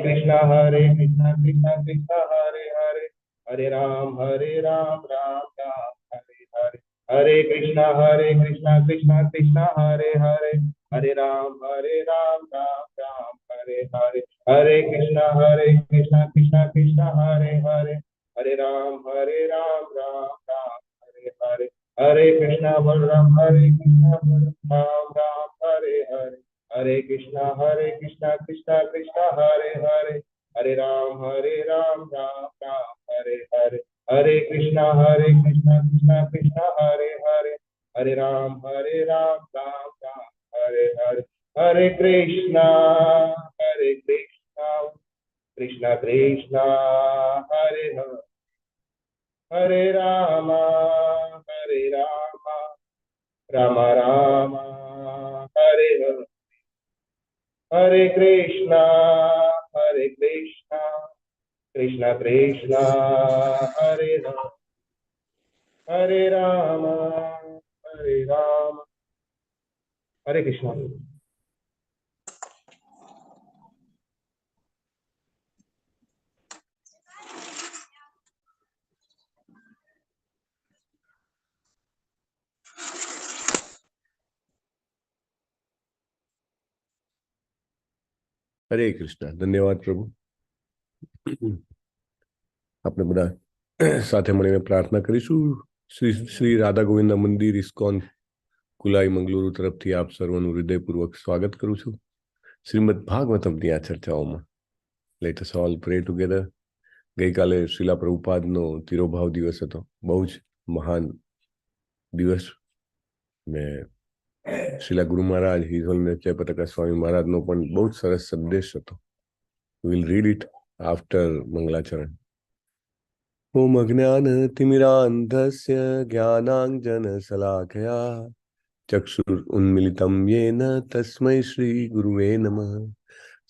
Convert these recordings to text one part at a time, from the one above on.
कृष्णा कृष्णा कृष्णा हरे हरे, हरे राम राम राम हरे हरे, हरे कृष्णा कृष्णा कृष्णा हरे हरे, हरे राम राम राम हरे हरे, हरे कृष्णा कृष्णा कृष्णा हरे हरे, हरे राम राम राम हरे हरे, हरे कृष्णा बलराम राम राम हरे हरे, हरे कृष्णा कृष्णा कृष्णा हरे हरे, हरे राम राम राम हरे हरे, हरे कृष्णा कृष्णा कृष्णा हरे हरे, हरे राम राम राम हरे हरे, हरे कृष्णा कृष्णा कृष्णा हरे हरे, हरे राम राम राम हरे हरे, हरे कृष्णा कृष्णा कृष्णा हरे हरे, हरे राम हरे कृष्णा। हरे कृष्णा। धन्यवाद प्रभु। આપણે બધા સાથે મળીને પ્રાર્થના કરીશું। શ્રી શ્રી રાધા ગોવિંદ મંદિર ઇસ્કોન કુલાઈ મંગલુરુ તરફથી આપ સર્વનું હૃદયપૂર્વક સ્વાગત કરું છું શ્રીમદ ભાગવતમની આ ચર્ચાઓમાં। લેટ અસ ઓલ પ્રે ટુગેધર। ગઈકાલે શ્રીલા પ્રભુપાદનો તિરોભાવ દિવસ હતો, બહુ જ મહાન દિવસ ને શ્રીલા ગુરુ મહારાજ હિઝ હોલીનેસ જયપતાકા સ્વામી મહારાજનો પણ બહુ જ સરસ સંદેશ હતો। Will read it after mangalacharan. ओम अज्ञानतिमिरान्धस्य ज्ञानाञ्जनशलाकया चक्षुरुन्मीलितं येन तस्मै श्रीगुरुवे नमः।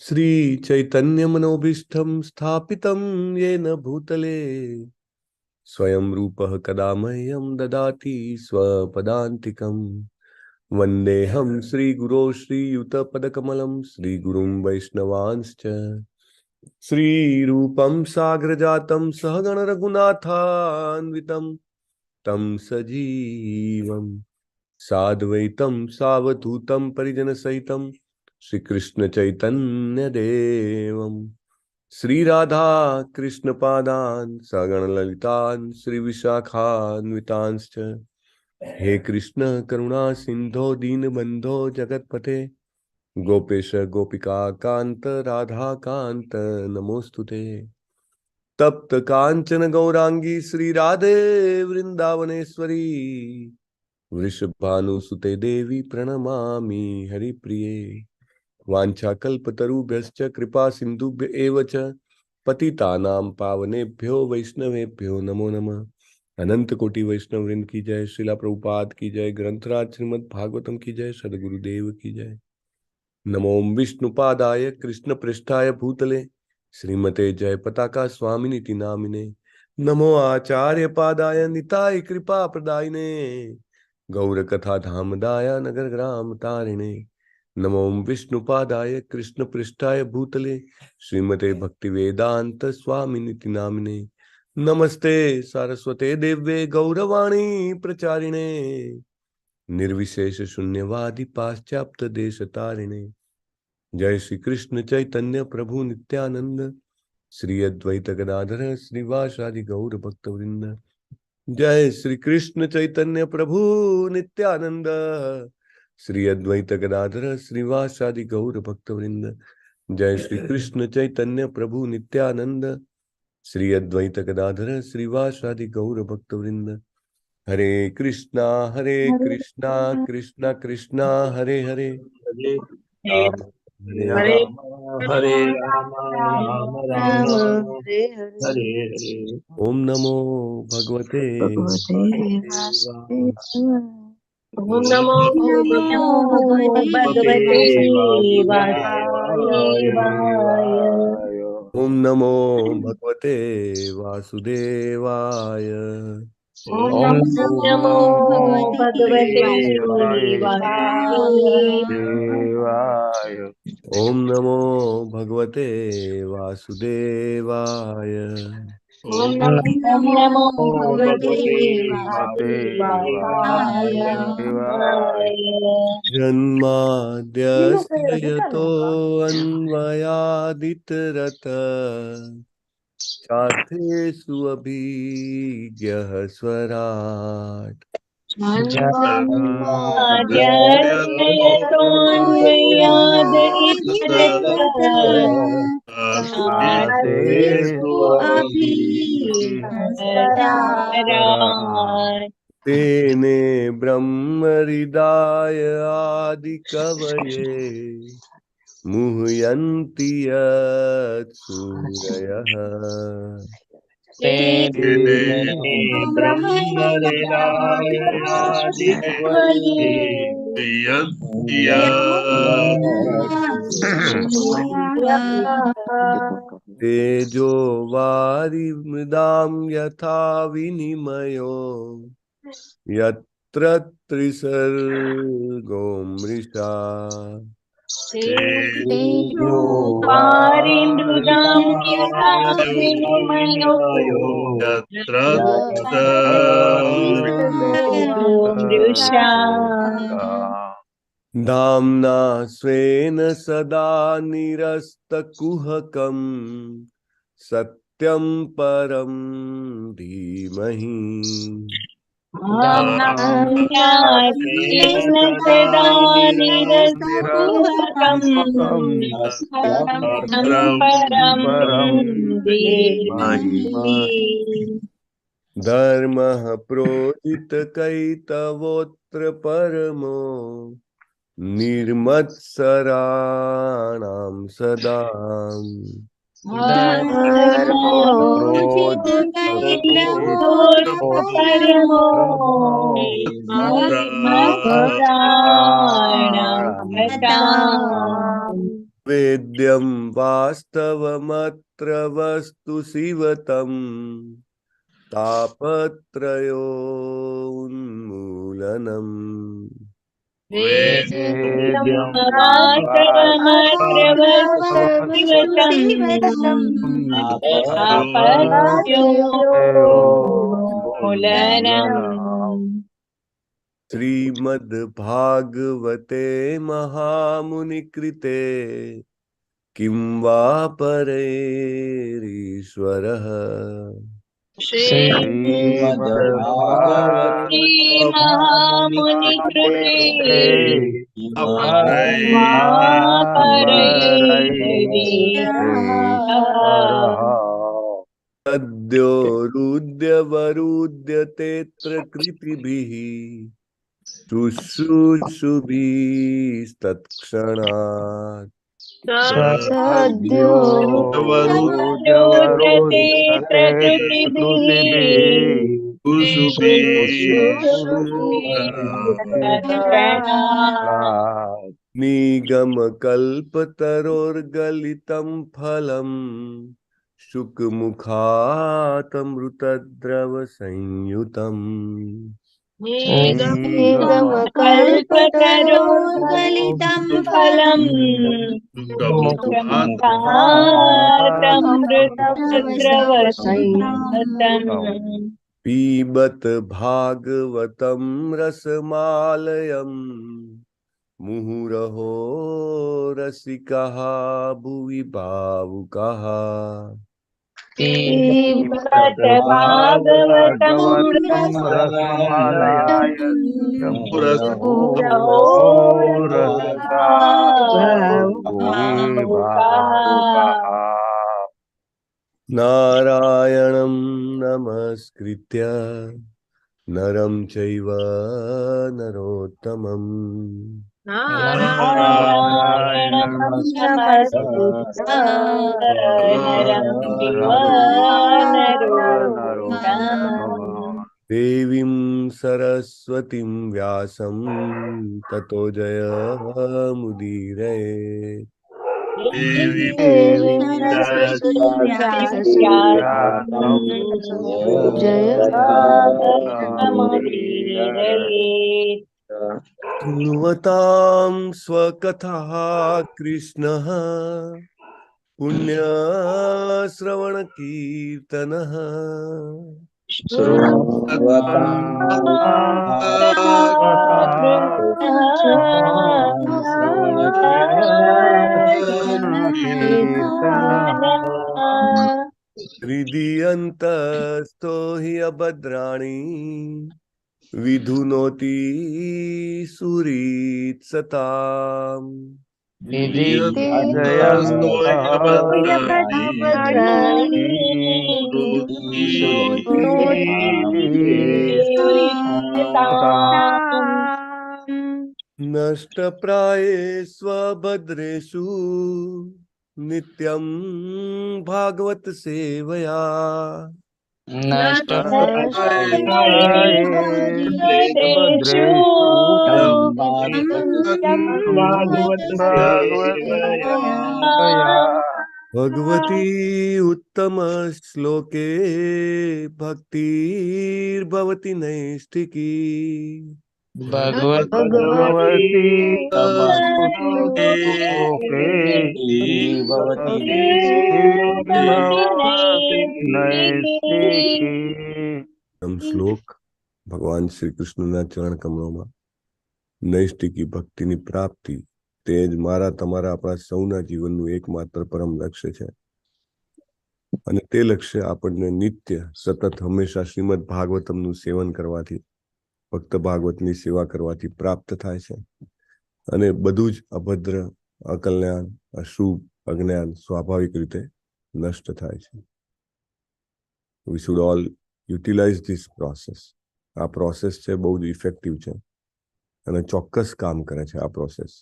श्रीचैतन्यमनोभीष्टं स्थापितं येन भूतले स्वयं रूपः कदा मह्यं ददाति स्वपदान्तिकम्। वन्देऽहं श्रीगुरो श्रीयुतपदकमलं श्रीगुरुं वैष्णवांश्च श्रीरूपं साग्रजातं सहगण रघुनाथान्वितं तं सजीवं साद्वैतं सावधूतं परिजनसहितं श्रीकृष्णचैतन्यदेवं श्रीराधा कृष्णपादान् सगण ललितान् श्रीविशाखान्वितांश्च। हे कृष्ण करुणा सिंधो दीनबंधो जगत्पते गोपेश गोपिका कांत राधा कांत नमोस्तुते। तप्त कांचन गौरांगी श्री राधे वृंदावनेश्वरी वृषभानुसुते देवी प्रणमामि हरिप्रिये। वाञ्छाकल्पतरुभ्यश्च कृपा सिन्धुभ्य एव च पतितानां पावनेभ्यो वैष्णवेभ्यो नमो नमः। अनंत कोटि वैष्णव वृंद की जय। श्रीला प्रभुपाद की जय। ग्रंथराज श्रीमद् भागवतम की जय। सद्गुरुदेव की जय। नमो विष्णुपादाय कृष्ण पृष्ठाय भूतले श्रीमते जय पताका स्वामिनिति नामिने। नमो आचार्य पादाय निताय कृपा प्रदायिने गौर कथा धामदाय नगर ग्राम तारिणे। नमो विष्णुपादाय कृष्ण पृष्ठाय भूतले श्रीमते भक्ति वेदांत स्वामिनिति नामिने। नमस्ते सारस्वते देव्ये गौरवाणी प्रचारिणे निर्विशेष शून्यवादी पाश्चात्य देश तारिणे। जय श्री कृष्ण चैतन्य प्रभु नित्यानंद श्री अद्वैत गदाधर श्रीवासादि गौर भक्त वृंद। जय श्री कृष्ण चैतन्य प्रभु नित्यानंद श्री अद्वैत गदाधर श्रीवासादि गौर भक्त वृंद। जय श्री कृष्ण चैतन्य प्रभु नित्यानंद श्री अद्वैत गदाधर श्रीवासादि गौर भक्त वृंद। हरे कृष्णा कृष्णा कृष्णा हरे हरे राम हरे हरे राम हरे राम राम राम हरे हरे। ओम नमो भगवते ओम नमो भगवते वासुदेवाय। ओम नमो भगवते वासुदेवाय। ओम नमो भगवते वासुदेवाय। वासुदेवाय। ओम नमो भगवते वासुदेवाय। ओम ओम नमो नमो भगवते भगवते वासुदेवाय। वासुदेवाय। जन्माद्यस्य यतोऽन्वयादितरत चार्थेषु अभिज्ञः स्वराट्। जन्माद्यस्यतोऽन्वयाद् आदेषु अभिहस्तरात् तेने ब्रह्महृदाय आदिकवये मुह्यन्ति यत्सूरयः। तेने ब्रह्महृदायादिकवये तेजो वारिमृदां यथा विनिमयो यत्र त्रिसर्गो मृषा। तेजो वारिमृदां यथा विनिमयो यत्र मृषा। धाम्ना स्वेन सदा निरस्तकुहकं सत्यं परं धीमहि। स्वेन सदा निरस्तकुहकं सत्यं परं धीमहि। धर्मः प्रोदितकैतवोऽत्र परमो निर्मत्सराणां सदा। परमो मत्सराणां वेद्यं वास्तवमत्र वस्तु शिवतम् तापत्रयोन्मूलनम्। वेद्यं वास्तवमत्र वस्तुशिवतम् तापत्रयोन्मूलनम्। श्रीमद्भागवते महामुनिकृते किं वा परैरीश्वरः। श्रीमहामुनिकृते परैरीश्वरः। तद्योरुद्यवरुध्यतेऽत्र कृतिभिः शुश्रूषुभिस्तत्क्षणात्। सद्योरुद्यते प्रकृतिभिः शुश्रूषुभिस्तत्क्षणात्। निगमकल्पतरोर्गलितं फलम् शुकमुखातमृतद्रवसंयुतम्। निगमकल्पतरोर्गलितं फलम् शुकमुखातमृतद्रवसंयुतम्। पीबत भागवतं रसमालयम् मुहुरहो रसिकः भुवि भावुकः। पिबत भागवतं मुहुरहो रसिका भावुकाः। नारायणं नमस्कृत्य नरं चैव नरोत्तमम्। नारायणं नमस्कृत्य नरं चैव नरोत्तमम्। देवीं सरस्वतीं व्यासं ततो जयमुदीरये। देवीं सरस्वतीं व्यासं जयमुदीरये। शृण्वतां स्वकथाः कृष्णः पुण्यश्रवणकीर्तनः हृदयन्तस्थो हि अभद्राणि विधुनोति सुहृत्सताम् नष्टप्रायेष्व भद्रेषु नित्यं भागवत सेवया भगवती उत्तम श्लोके भक्तिर्भवति नैष्ठिकी શ્લોક ભગવાન શ્રી કૃષ્ણના ચરણ કમળોમાં નૈષ્ઠિકી ભક્તિની પ્રાપ્તિ તે જ મારા તમારા આપણા સૌના જીવનનું એકમાત્ર પરમ લક્ષ્ય છે અને તે લક્ષ્ય આપણને નિત્ય સતત હંમેશા શ્રીમદ ભાગવતમનું સેવન કરવાથી ભક્ત ભાગવતની સેવા કરવાથી પ્રાપ્ત થાય છે અને બધું જ અભદ્ર અકલ્યાણ અશુભ અજ્ઞાન સ્વાભાવિક રીતે નષ્ટ થાય છે. We should all utilize this process. આ પ્રોસેસ છે બહુ જ ઇફેક્ટિવ છે અને ચોક્કસ કામ કરે છે આ પ્રોસેસ.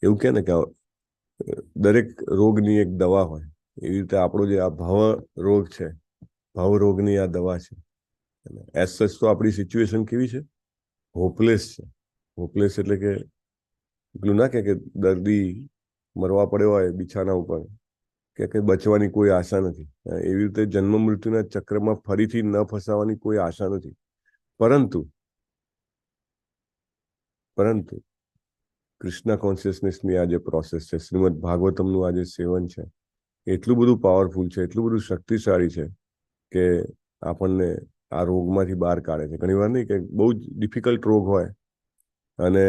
એવું કે ને કે દરેક રોગની એક દવા હોય એવી રીતે આપણો જે આ ભવ રોગ છે ભવ રોગની આ દવા છે. એઝ સચ તો આપણી સિચ્યુએશન કેવી છે? હોપલેસ છે. હોપલેસ એટલે કે પેલું ના કે દર્દી મરવા પડ્યો હોય બિછાના ઉપર કે બચવાની કોઈ આશા નથી. એવી રીતે જન્મ મૃત્યુના ચક્રમાં ફરીથી ન ફસાવાની કોઈ આશા નથી. પરંતુ કૃષ્ણ કોન્શિયસનેસની આ જે પ્રોસેસ છે, શ્રીમદ ભાગવતમનું આ જે સેવન છે, એટલું બધું પાવરફુલ છે, એટલું બધું શક્તિશાળી છે કે આપણને આ રોગમાંથી બહાર કાઢે છે. ઘણી વાર નહીં કે બહુ જ ડિફિકલ્ટ રોગ હોય અને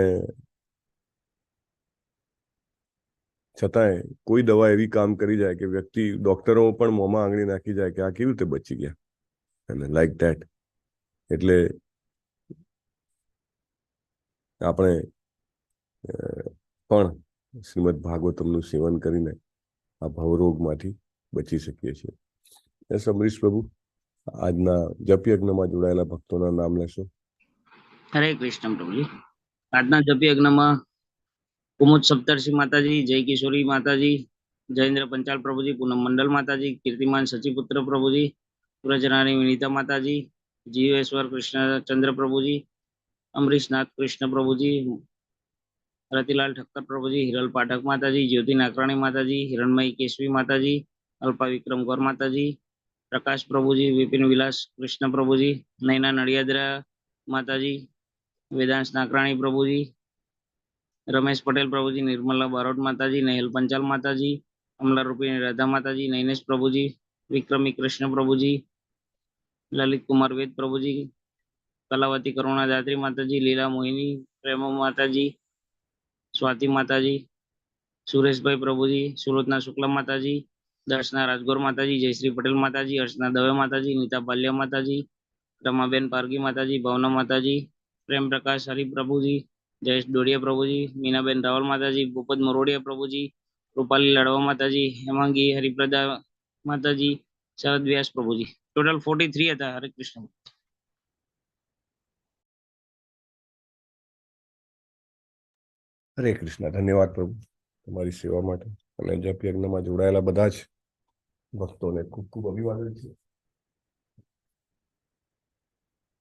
છતાંય કોઈ દવા એવી કામ કરી જાય કે વ્યક્તિ ડોક્ટરો પણ મોંમાં આંગળી નાખી જાય કે આ કેવી રીતે બચી ગયા અને લાઈક ધેટ. એટલે આપણે પણ શ્રીમદ ભાગવતમનું સેવન કરીને આ ભવરોગમાંથી બચી શકીએ છીએ. એસ અમરીશ પ્રભુ, આજના જપ યજ્ઞમાં જોડાયેલા ભક્તોના નામ લેશો. હરે કૃષ્ણ પ્રભુજી. આજના જપ યજ્ઞમાં કુમુદ સપ્તર્ષિ માતાજી, જય કિશોરી માતાજી, જયેન્દ્ર પંચાલ પ્રભુજી, પૂનમ મંડલ માતાજી, કીર્તિમાન સચીપુત્ર પ્રભુજી, સુરજરાણી વિનીતા માતાજી, જીવેશ્વર કૃષ્ણચંદ્ર પ્રભુજી, અમરીશનાથ કૃષ્ણ પ્રભુજી, રતિલાલ ઠક્કર પ્રભુજી, હિરલ પાઠક માતાજી, જ્યોતિ નાકરાણી માતાજી, હિરણમયી કેશવી માતાજી, અલ્પા વિક્રમ ગૌર માતાજી, પ્રકાશ પ્રભુજી, વિપિન વિલાસ કૃષ્ણ પ્રભુજી, નૈના નડિયાદરા માતાજી, વેદાંશ નાકરાણી પ્રભુજી, રમેશ પટેલ પ્રભુજી, નિર્મલા બારોટ માતાજી, નહેલ પંચાલ માતાજી, અમલા રૂપિણી રાધા માતાજી, નૈનેશ પ્રભુજી, વિક્રમી કૃષ્ણ પ્રભુજી, લલિત કુમાર વેદ પ્રભુજી, કલાવતી કરુણા દાત્રી માતાજી, લીલા મોહિની પ્રેમો માતાજી, સ્વાતિ માતાજી, સુરેશભાઈ પ્રભુજી, સુરતના શુક્લા માતાજી, દર્શના રાજગોર માતાજી, જયશ્રી પટેલ માતાજી, હર્ષના દવે માતાજી, નીતા પાલ્યા માતાજી, રમાબેન પારગી માતાજી, ભાવના માતાજી, પ્રેમ પ્રકાશ હરિ પ્રભુજી, જયેશ ડોડિયા પ્રભુજી, મીનાબેન રાવલ માતાજી, ભૂપત મરોડિયા પ્રભુજી, રૂપાલી લડવા માતાજી, હેમાંગી હરિપ્રદા માતાજી, શરદ વ્યાસ પ્રભુજી. ટોટલ 43 હતા. હરે કૃષ્ણ. હરે કૃષ્ણ. ધન્યવાદ પ્રભુ તમારી સેવા માટે અને જપ યજ્ઞમાં જોડાયેલા બધા જ ભક્તોને ખૂબ ખૂબ અભિવાદન છે.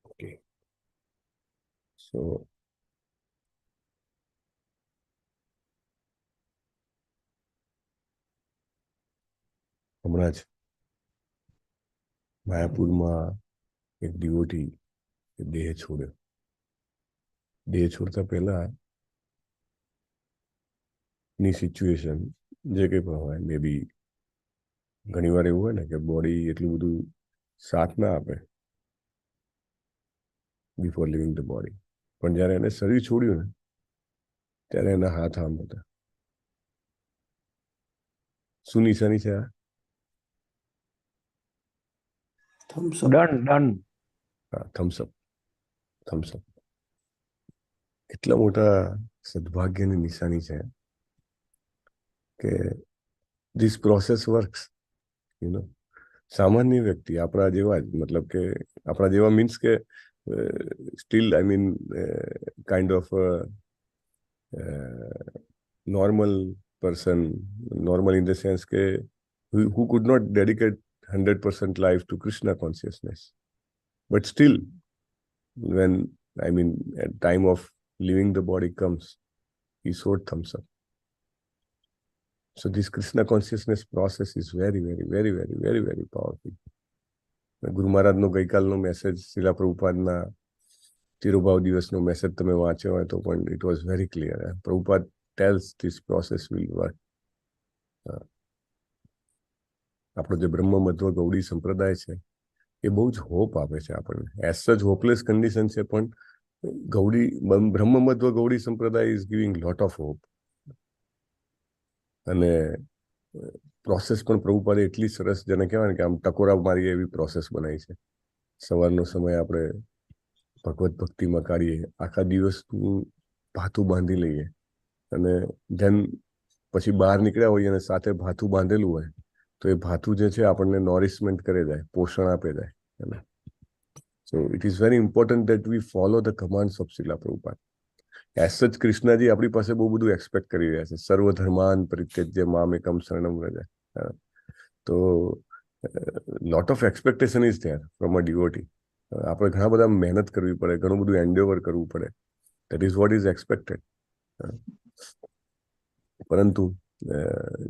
ઓકે, સો હમણાં જ માયાપુરમાં એક ડિવોટી દેહ છોડ્યો દેહ છોડતા પહેલા ની સિચ્યુએશન જે કંઈ પણ હોય, મે બી ઘણી વાર એવું હોય ને કે બોડી એટલું બધું સાથ ના આપે બિફોર લિવિંગ ધ બોડી, પણ જ્યારે એને શરીર છોડ્યું ને ત્યારે એના હાથ આમ હતા. શું નિશાની છે આ? ડન. હા, થમ્સઅપ. એટલા મોટા સદભાગ્યની નિશાની છે કે this process works, you know. સામાન્ય વ્યક્તિ આપણા જેવા જ, મતલબ કે આપણા જેવા મીન્સ કે steel I mean kind of normal person, normal in the sense કે who could not dedicate 100% life to Krishna consciousness, but still when I mean at time of leaving the body comes, he showed thumbs up. So this Krishna consciousness process is very, very, very, very, very, very powerful. ગુરુ મહારાજનો ગઈકાલનો message, શિલા પ્રભુપાદના તિરુભાવ દિવસનો message તમે વાંચ્યો હોય તો પણ it was very clear. Prabhupada tells this process will work. આપણો જે બ્રહ્મ મધ્વ ગૌડી સંપ્રદાય છે એ બહુ જ હોપ આપે છે આપણને. એઝ સચ હોપલેસ કન્ડિશન છે, પણ ગૌડી બ્રહ્મ મધ્વ ગૌડી સંપ્રદાય is giving lot of hope. અને પ્રોસેસ પણ પ્રભુપાદે એટલી સરસ, જેને કહેવાય ને કે આમ ટકોરા મારી એવી પ્રોસેસ બનાવી છે. સવારનો સમય આપણે ભગવત ભક્તિમાં કાઢીએ, આખા દિવસનું ભાથું બાંધી લઈએ, અને ધેન પછી બહાર નીકળ્યા હોઈએ અને સાથે ભાથું બાંધેલું હોય તો એ ભાથું જે છે આપણને નોરિશમેન્ટ કરે જાય, પોષણ આપે જાય. So it is very important that we follow the commands of Srila Prabhupada. As such Krishnaji આપણી પાસે બહુ બધું એક્સપેક્ટ કરી રહ્યા છે. સર્વ ધર્માન પરિત્યજ્ય મામેકમ શરણમ વ્રજ. તો lot of expectation is there from a devotee. આપણે ઘણા બધા મહેનત કરવી પડે, ઘણું બધું એન્ડેવર કરવું પડે. That is what is expected. પરંતુ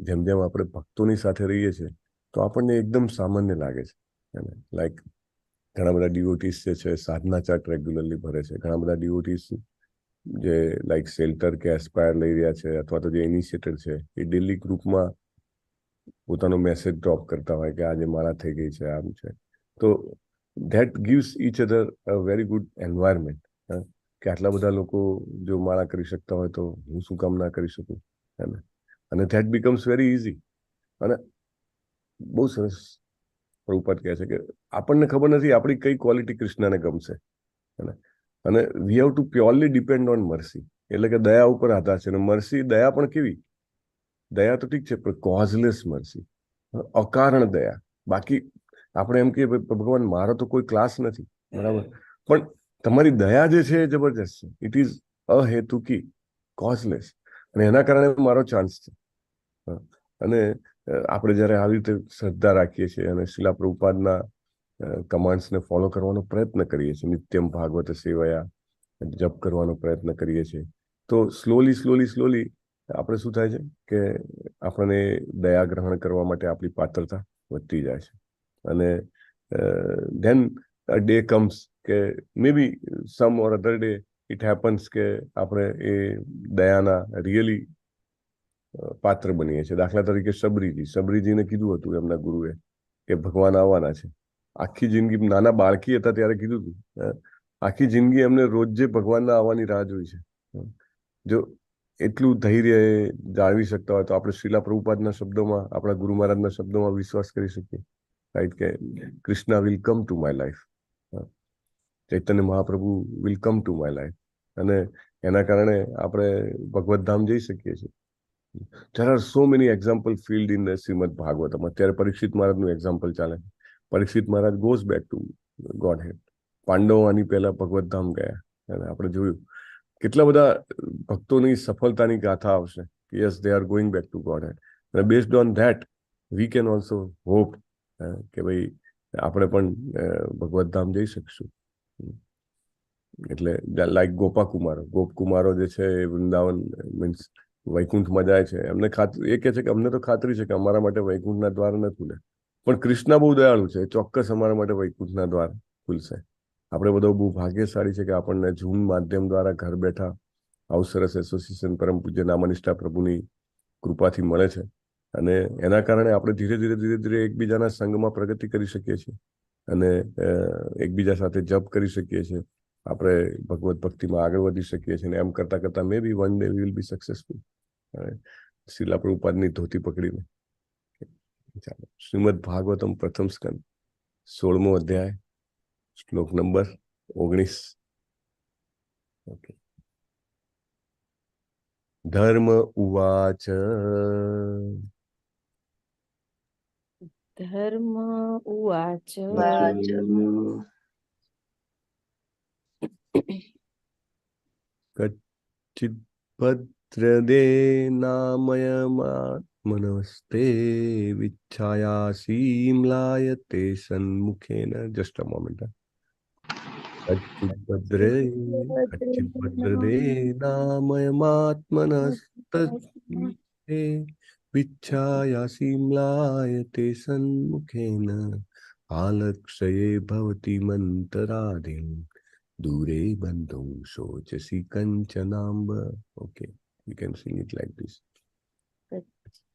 જેમ જેમ આપણે ભક્તોની સાથે રહીએ છીએ તો આપણને એકદમ સામાન્ય લાગે છે. લાઈક ઘણા બધા ડિવોટીસ જે છે સાધના ચાર્ટ રેગ્યુલરલી ભરે છે. ઘણા બધા ડિવોટીસ જે લાઈક શેલ્ટર કે એસ્પાયર લઈ રહ્યા છે, અથવા તો જે ઇનિશિયેટેડ છે, એ ડેલી ગ્રુપમાં પોતાનો મેસેજ ડ્રોપ કરતા હોય કે આજે મારા થઈ ગઈ છે, આમ છે. તો that gives each other a very good environment. કે આટલા બધા લોકો જો માળા કરી શકતા હોય તો હું શું કામ ના કરી શકું. અને ધેટ બીકમ્સ વેરી ઇઝી. અને બહુ સરસ પ્રભુપાદ કહે છે કે આપણને ખબર નથી આપણી કઈ ક્વોલિટી કૃષ્ણને ગમશે. અને we have to purely depend on Mersey, એટલે કે દયા ઉપર આધાર છે. અને મર્સી, દયા પણ કેવી? દયા તો ઠીક છે, પણ કોઝલેસ મર્સી, અકારણ દયા. બાકી આપણે એમ કહીએ ભગવાન મારો તો કોઈ ક્લાસ નથી, બરાબર, પણ તમારી દયા જે છે એ જબરજસ્ત છે. ઇટ ઇઝ અહેતુકી, કોઝલેસ, અને એના કારણે મારો ચાન્સ છે. અને આપણે જ્યારે આવી રીતે શ્રદ્ધા રાખીએ છીએ અને શિલા પ્રભુપાદના કમાન્ડ્સને ફોલો કરવાનો પ્રયત્ન કરીએ છીએ, નિત્યમ ભાગવત સેવયા જપ કરવાનો પ્રયત્ન કરીએ છીએ, તો સ્લોલી આપણે શું થાય છે કે આપણને દયા ગ્રહણ કરવા માટે આપણી પાત્રતા વધતી જાય છે. અને ધેન અ ડે કમ્સ કે મે બી સમ ઓર અધર ડે ઇટ હેપન્સ કે આપણે એ દયાના રિયલી પાત્ર બનીએ છીએ. દાખલા તરીકે સબરીજીને કીધું હતું એમના ગુરુએ કે ભગવાન આવવાના છે. આખી જિંદગી, નાના બાળકી હતા ત્યારે કીધું હતું. આખી જિંદગી એમને રોજ ભગવાનના આવવાની રાહ જોઈ છે. જો એટલું ધૈર્ય જાળવી શકતા હોય તો આપણે શિલા પ્રભુપાદના શબ્દોમાં, આપણા ગુરુ મહારાજના શબ્દોમાં વિશ્વાસ કરી શકીએ, રાઈટ, કે Krishna will come to my life, Chaitanya Mahaprabhu will come to my life. અને એના કારણે આપણે ભગવત ધામ જઈ શકીએ છીએ. There are so many example filled in the Shrimad Bhagavatam. અત્યારે પરીક્ષિત મહારાજનું એક્ઝામ્પલ ચાલે. પરીક્ષિત મહારાજ ગોઝ બેક ટુ ગોડ હેડ. પાંડવો આની પહેલા ભગવત ધામ ગયા, અને આપણે જોયું કેટલા બધા ભક્તોની સફળતાની ગાથા આવશે. Yes, they are going back to Godhead. અને based on that we can also hope કે ભાઈ આપણે પણ ભગવત ધામ જઈ શકશું. એટલે લાઈક ગોપકુમારો જે છે એ વૃંદાવન મીન્સ વૈકુંઠમાં જાય છે. એમને એ કહે છે કે અમને તો ખાતરી છે કે અમારા માટે વૈકુંઠના દ્વાર ન ખુલે, પણ કૃષ્ણ બહુ દયાળુ છે, ચોક્કસ અમારા માટે વૈકુંઠના દ્વાર ખુલશે. આપણે બધો બહુ ભાગ્યશાળી છે કે આપણને ઝૂમ માધ્યમ દ્વારા ઘર બેઠા આવું સરસ એસોસિએશન પરમ પૂજ્ય નામનિષ્ઠા પ્રભુની કૃપાથી મળે છે અને એના કારણે આપણે ધીરે ધીરે એકબીજાના સંગમાં પ્રગતિ કરી શકીએ છીએ અને એકબીજા સાથે જપ કરી શકીએ છીએ, આપણે ભગવત ભક્તિમાં આગળ વધી શકીએ છીએ. એમ કરતા કરતા may be one day we will be successful. Srila પ્રભુપાદની ધોતી પકડીને ચાલો. શ્રીમદ ભાગવતમ પ્રથમ સ્કંદ 16મો અધ્યાય શ્લોક નંબર 19. ઓકે. ધર્મ ઉવાચ ધર્મ ઉવાચ કચ્ચિદ ભદ્રદે નામયમાત્મનસ્તે વિચ્છાયાસીમ્લાયતે સન્મુખેન. Just a moment. કચ્ચિદ ભદ્રદે નામયમાત્મનસ્તે વિચ્છાયાસીમ્લાયતે સન્મુખેન આલક્ષ્યે ભવતિ મંતરાધિમ દૂરે બંધું શોચસી કંચનાંબ. Okay, you can sing it like this.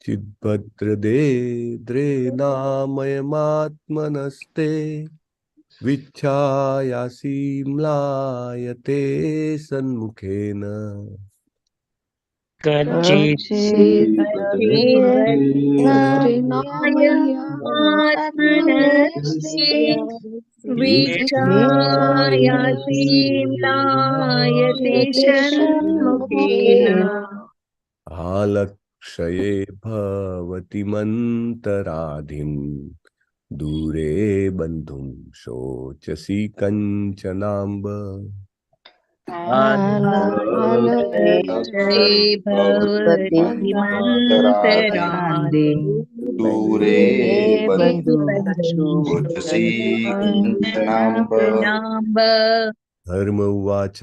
ચિદ્ભદ્રદે દ્રેનામયમાત્મનસ્તે વિચ્છાયાસીમ્લાયતે સન્મુખેન આલક્ષ્યે ભવતિ મંતરાધિમ દૂરે બંધું શોચસી કંચનાંબ. દૂરે શોચસી કંચનાંબ. ધર્મ ઉવાચ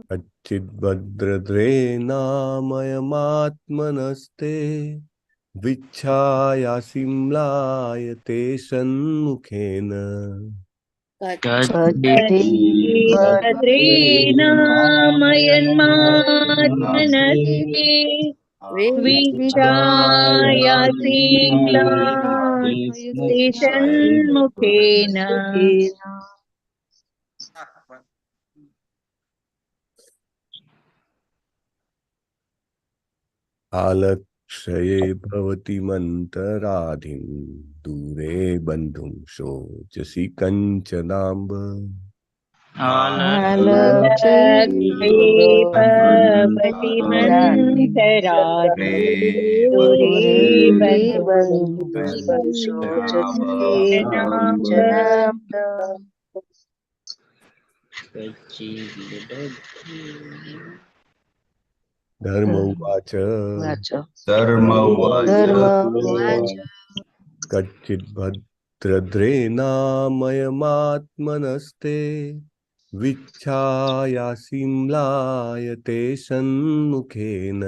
કચ્ચિદ્ભદ્રદ્રે નામયમાત્મનસ્તે વિચ્છાયાસીમ્લાયતે સન્મુખેન આલક્ષ્યે ભવતિ મંતરાધિમ દૂરે બંધું શોચસી કંચનાંબ. ધર્મ ઉવાચ કચ્ચિદ્ભદ્રદ્રે નામયમાત્મનસ્તે વિચ્છાયાસીમ્લાયતે સન્મુખેન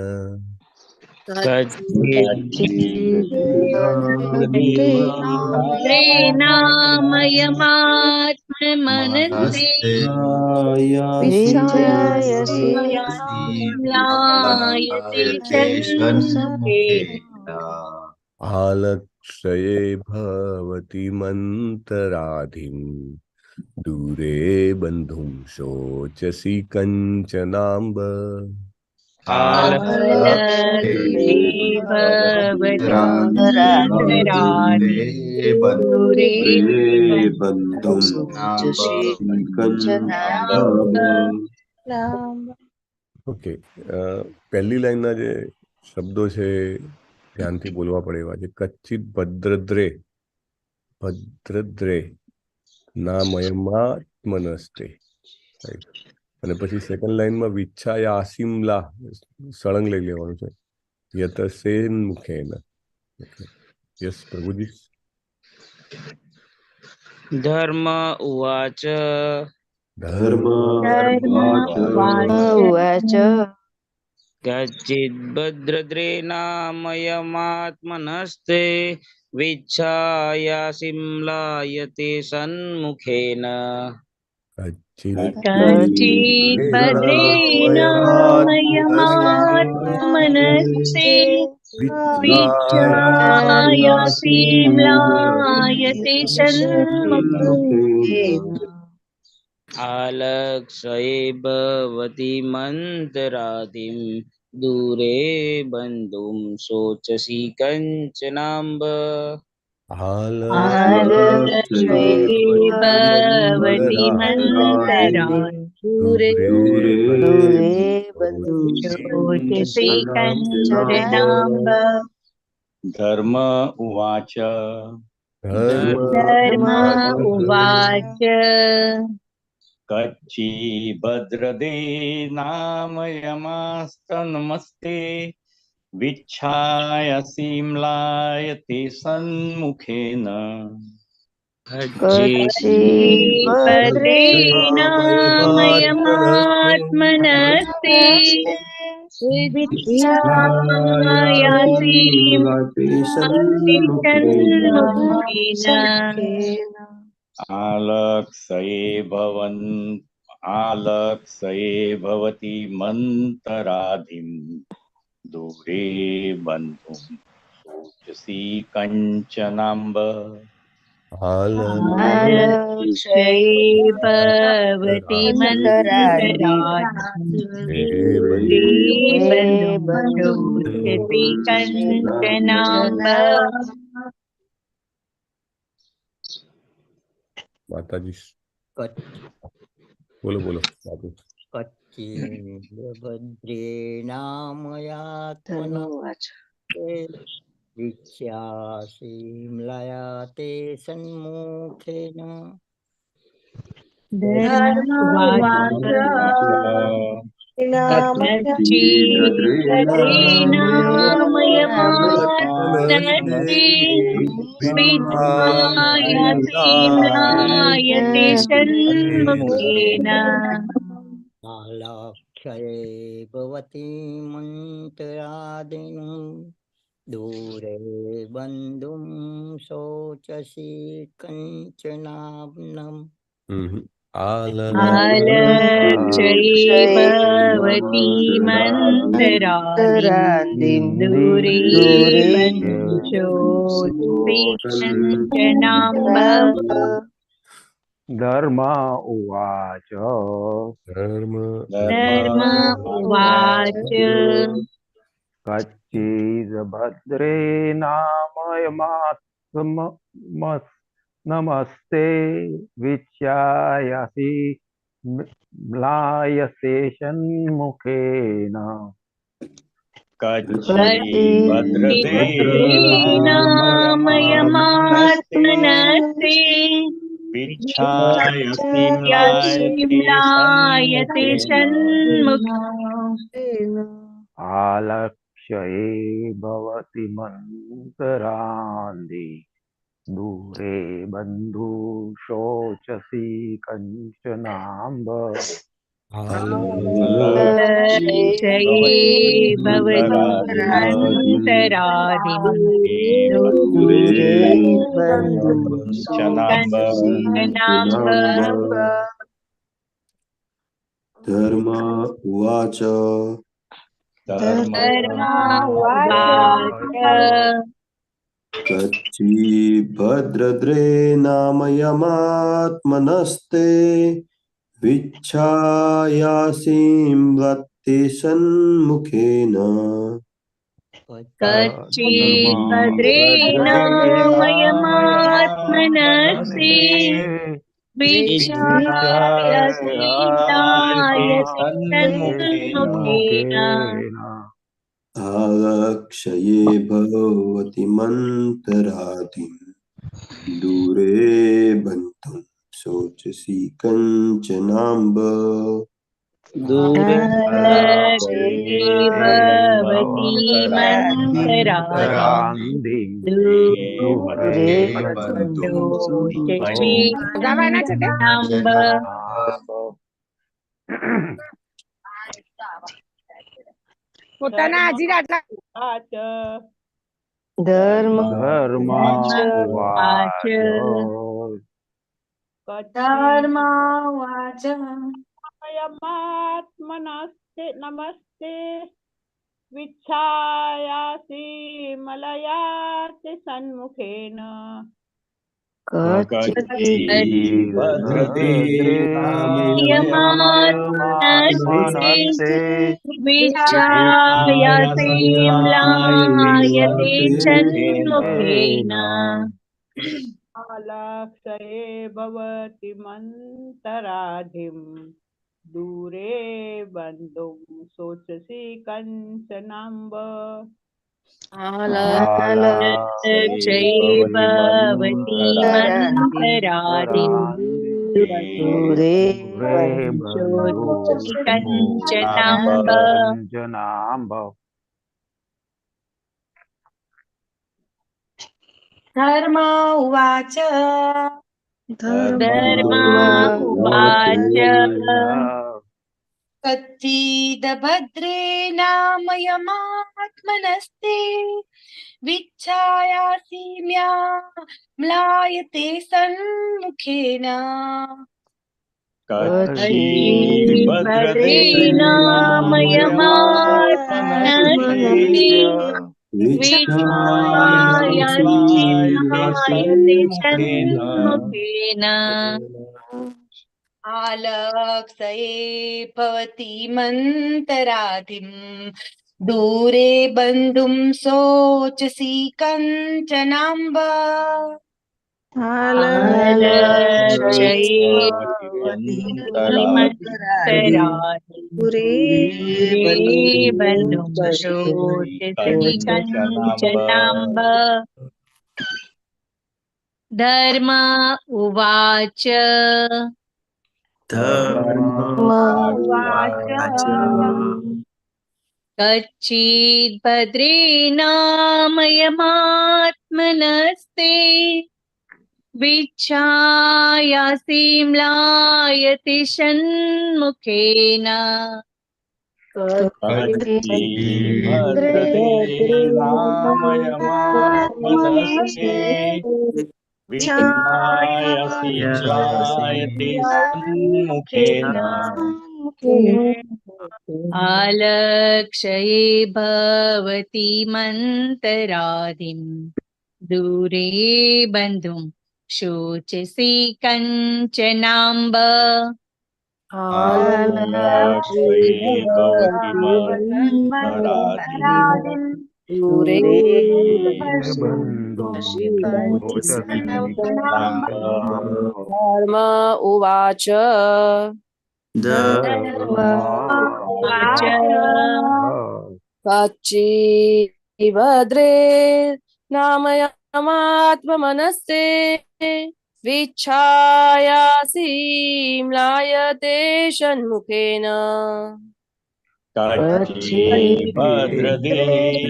આલક્ષ્યે ભવતિ મંતરાધિમ દૂરે બંધું શોચસી કંચનાંબ. ઓકે, પહેલી લાઈનના જે શબ્દો છે ધ્યાનથી બોલવા પડે એવા છે. કચ્ચિત ભદ્રદ્રે, ભદ્રદ્રે નામયમાત્મનસ્તે. અને પછી સેકન્ડ લાઈનમાં વિચ્છાયાસીમ્લા સળંગ લઈ લેવાનું છે. યત સેન મુખેન. યસ પ્રભુજી. ધર્મ ઉવાચ ધર્મ ઉવાચ कच्चिद्भद्रद्रे नामयमात्मनस्ते विच्छायासिम्लायते सन्मुखेन कच्चिद्भद्रेणामयमात्मनस्ते विच्छायासिम्लायते सन्मुखेन आलक्ष्ये भवति मन्तरादिं दूरे बन्धुं शोचसि कञ्चनाम्ब आलक्ष्ये भवति मन्तरादिं दूरे शोचसि कञ्चनाम्ब धर्म उवाच धर्म उवाच कच्चिभद्रदे नामयमास्तनमस्ते विच्छायसीम्लायते सन्मुखेन कच्चिद्भद्रेणामयमात्मनस्ते विच्छायासीम्लायते आलक्ष्ये भवति मन्तराधिं दूरे बन्धुं शोचसि कञ्चनाम्ब आलक्ष्ये भवति मन्तरादिं दूरे बन्धुं शोचसि कञ्चनाम्ब माता जी बोलो बोलो बाबू। कच्चिद्भद्रेणामयात्मनस्ते विच्छासिम्लायते सन्मुखेन कच्चिद्भद्रेणामयमात्मनस्ते विच्छायासिम्लायते सन्मुखेन आलक्ष्ये भवति मन्तरादिं दूरे बन्धुं शोचसि कञ्चनाम्नम् आलक्ष्ये भवति मन्तरादिं दूरे बन्धुं शोचसि कञ्चनाम्ब धर्म उवाच धर्म उवाच कच्चिद्भद्रे नमस्ते विच्छायसि म्लायसे सन्मुखेन कच्चिद्भद्रेणामयमात्मनस्ते विच्छायासिम्लायते सन्मुखेन आलक्ष्ये भवति मन्तरादि दूरे बन्धु शोचसि कञ्चनाम्ब आलक्ष्ये भवति मन्तरादिं दूरे बन्धुं कञ्चनाम्ब धर्म उवाच कच्चिभद्रद्रे नामयमात्मनस्ते विच्छायासिम्लायते सन्मुखेन कच्चिद्भद्रेणामयमात्मनस्ते विच्छायासिम्लायते सन्मुखेन आलक्ष्ये भवति मन्तरादिं दूरे बन्धुं शोचसि कञ्चनाम्ब आलक्ष्ये भवति मन्तरादिं दूरे बन्धुं शोचसि कञ्चनाम्ब પોતાના હાજરી આટલા ધર્મ ધર્મવાચ ધર્મવાચ નમસ્તે નમસ્તે વિચ્છાયાસી મલયાતિ સન્મુખેન યમાનસ્તે વિચ્છાયાસેમ્લાયતે સન્મુખેન આલક્ષયે ભવતિ મંતરાધિમ દૂરે બંધુમ શોચસી કંચનાંબ આલક્ષયે ભવતી મંતરાધિ દૂરે કંચનાંબ ધર્મ ઉવાચ ધર્મવાચ કચ્ચિદ ભદ્રે નામયમાત્મનસ્તે વિચ્છાયાસી મ્લાયતે સન્મુખેન ભદ્રેનામયમાત્મનસ્તે વિચ્છાયાસી સન્મુખેન આલક્ષયે ભવતી મંતરાધિમ દૂરે બંધુમ શોચસી કંચનાંબ ધર્મ ઉવાચ કચ્ચિદ ભદ્રે નામયમાત્મનસ્તે વિચ્છાયાસી મ્લાયતે સન્મુખેન આલક્ષયે ભવતી મંતરાધિમ દૂરે બંધુમ શોચસી કંચનાંબ દૂરે ધર્મ ઉવાચ કચ્ચિભદ્રે નામયમાત્મનસ્તે વિચ્છાયાસી મ્લાયતે સન્મુખેન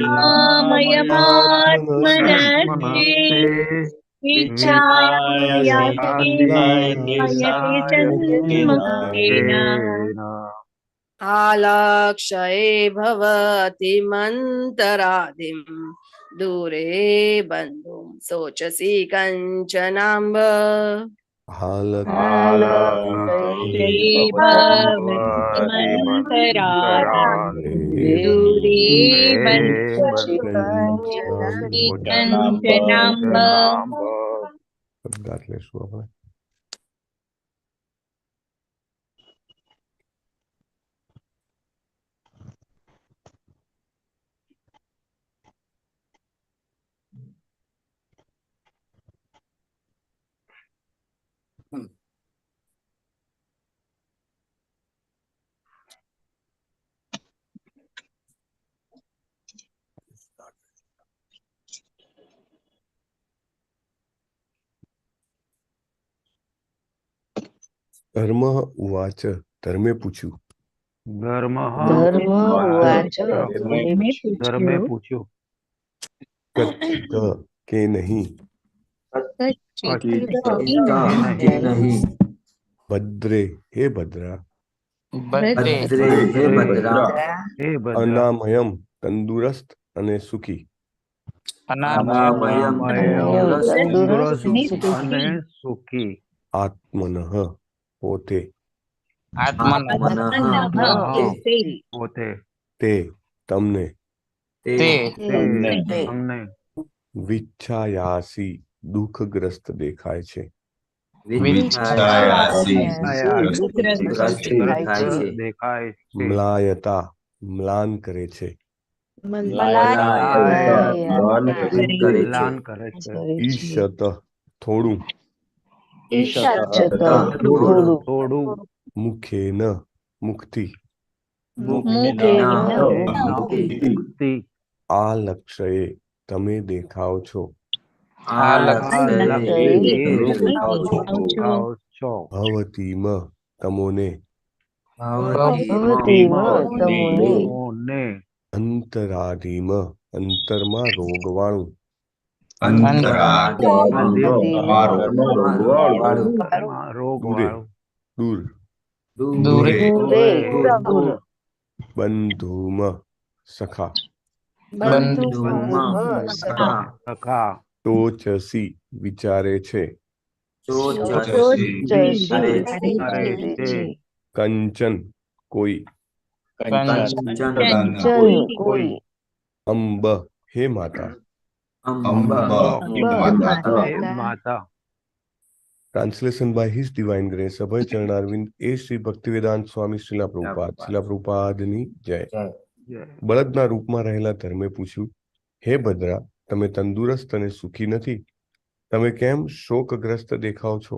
નામયમાત્મનસ્તે આલક્ષયે ભવતી મંતરાધિમ દૂરે બંધુમ શોચસી કંચનાંબ શબ્દાર્થ લેશું આપણે. ધર્મ ઉવાચ ધર્મે પૂછ્યું. ધર્મે પૂછ્યું કે નહીં ભદ્રે હે ભદ્રા ભદ્રે ભદ્રે હે ભદ્રા હે ભદ્રા અનામયમ તંદુરસ્ત અને સુખી અનામયમ તંદુરસ્ત તંદુરસ્ત અને સુખી આત્મનઃ પોતે આત્મનઃ પોતે તે તમને તે તમને વિચ્છાયાસી દુઃખગ્રસ્ત દેખાય છે. વિચ્છાયાસી દુઃખગ્રસ્ત દેખાય છે. દેખાય છે. મ્લાયતા મ્લાન કરે છે. મલાયતા કરે છે. લાન કરે છે. ઈશત થોડું. થોડું થોડું મુખેન મુખથી. મુક્તિ આ લક્ષ્યએ તમે દેખાવ છો. આ લક્ષ્યએ દેખાવ છો. ભવતીમ તમોને તમોને અંતરાધીમ અંતરમાં રોગવાળું રોગવાળું દૂર દૂર બંધુમ સખા સખા ટોચસી વિચારે છે. કરે છે. કંચન કોઈ. કોઈ અંબ હે માતા. માતા. Translation by His Divine Grace અભય ચરણારવિંદ એ શ્રી ભક્તિવેદાંત સ્વામી શ્રીલા પ્રભુપાદની જય. બળદના રૂપમાં રહેલા ધર્મે પૂછ્યું, હે ભદ્રા, તમે તંદુરસ્ત અને સુખી નથી. તમે કેમ શોકગ્રસ્ત દેખાવ છો?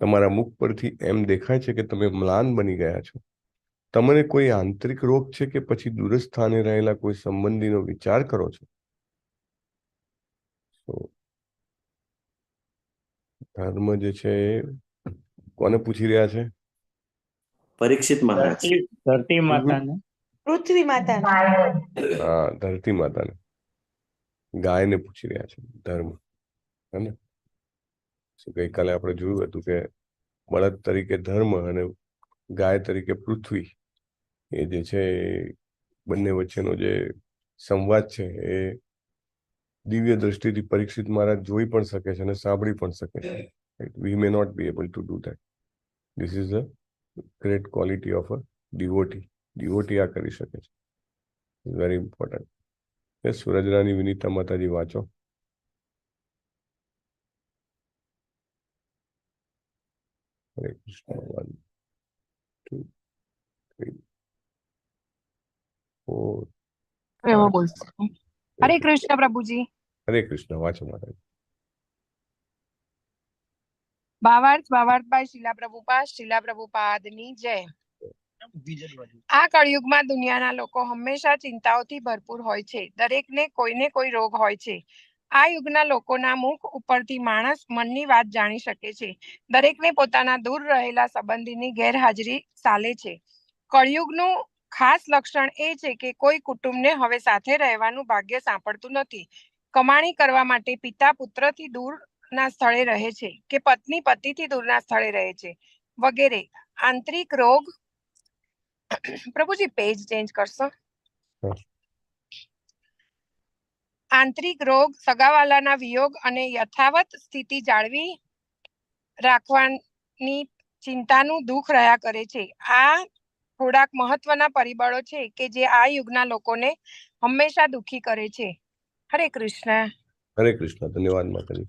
તમારા મુખ પરથી એમ દેખાય છે કે તમે મ્લાન બની ગયા છો. તમને કોઈ આંતરિક રોગ છે કે પછી દૂરસ્થાને રહેલા કોઈ સંબંધીનો વિચાર કરો છો? ધર્મ જે છે કોને પૂછી રહ્યા છે? પરીક્ષિત મહારાજ. ધરતી માતાને. પૃથ્વી માતા. હા, ધરતી માતાને, ગાયને પૂછી રહ્યા છે ધર્મ. હે ને? ગઈકાલે આપણે જોયું હતું કે બળદ તરીકે ધર્મ અને ગાય તરીકે પૃથ્વી, એ જે છે બંને વચ્ચેનો જે સંવાદ છે એ દિવ્ય દ્રષ્ટિથી પરીક્ષિત મહારાજ જોઈ પણ શકે છે અને સાંભળી પણ શકે છે. We may not be able to do that. This is a great quality of a devotee. Devotee આ કરી શકે છે. Very important. સુરજરાની વિનીતા માતાજી વાંચો. હરે કૃષ્ણ. 1 2 3 4 એવો બોલશે. હરે કૃષ્ણ પ્રભુજી. હરે કૃષ્ણ. વાંચો માતાજી. ભાવાર્થ બાય શીલા પ્રભુપાદની જય. આ કળિયુગમાં દુનિયાના લોકો હંમેશા ચિંતાઓથી ભરપૂર હોય છે. દરેકને કોઈને કોઈ રોગ હોય છે. આ યુગના લોકોના મુખ ઉપરથી માણસ મનની વાત જાણી શકે છે. દરેકને પોતાના દૂર રહેલા સંબંધીની ગેરહાજરી ચાલે છે. કળિયુગનું ખાસ લક્ષણ એ છે કે કોઈ કુટુંબને હવે સાથે રહેવાનું ભાગ્ય સાંપડતું નથી. કમાણી કરવા માટે પિતા પુત્રથી દૂરના સ્થળે રહે છે કે પત્ની પતિથી દૂરના સ્થળે રહે છે વગેરે. આંતરિક રોગ. પ્રભુજી પેજ ચેન્જ કરશો. આંતરિક રોગ, સગાવાલાના વિયોગ અને યથાવત સ્થિતિ જાળવી રાખવાની ચિંતાનું દુઃખ રહ્યા કરે છે. આ થોડાક મહત્વના પરિબળો છે કે જે આ યુગના લોકોને હંમેશા દુઃખી કરે છે. હરે કૃષ્ણ. હરે કૃષ્ણ. ધન્યવાદ માતાજી.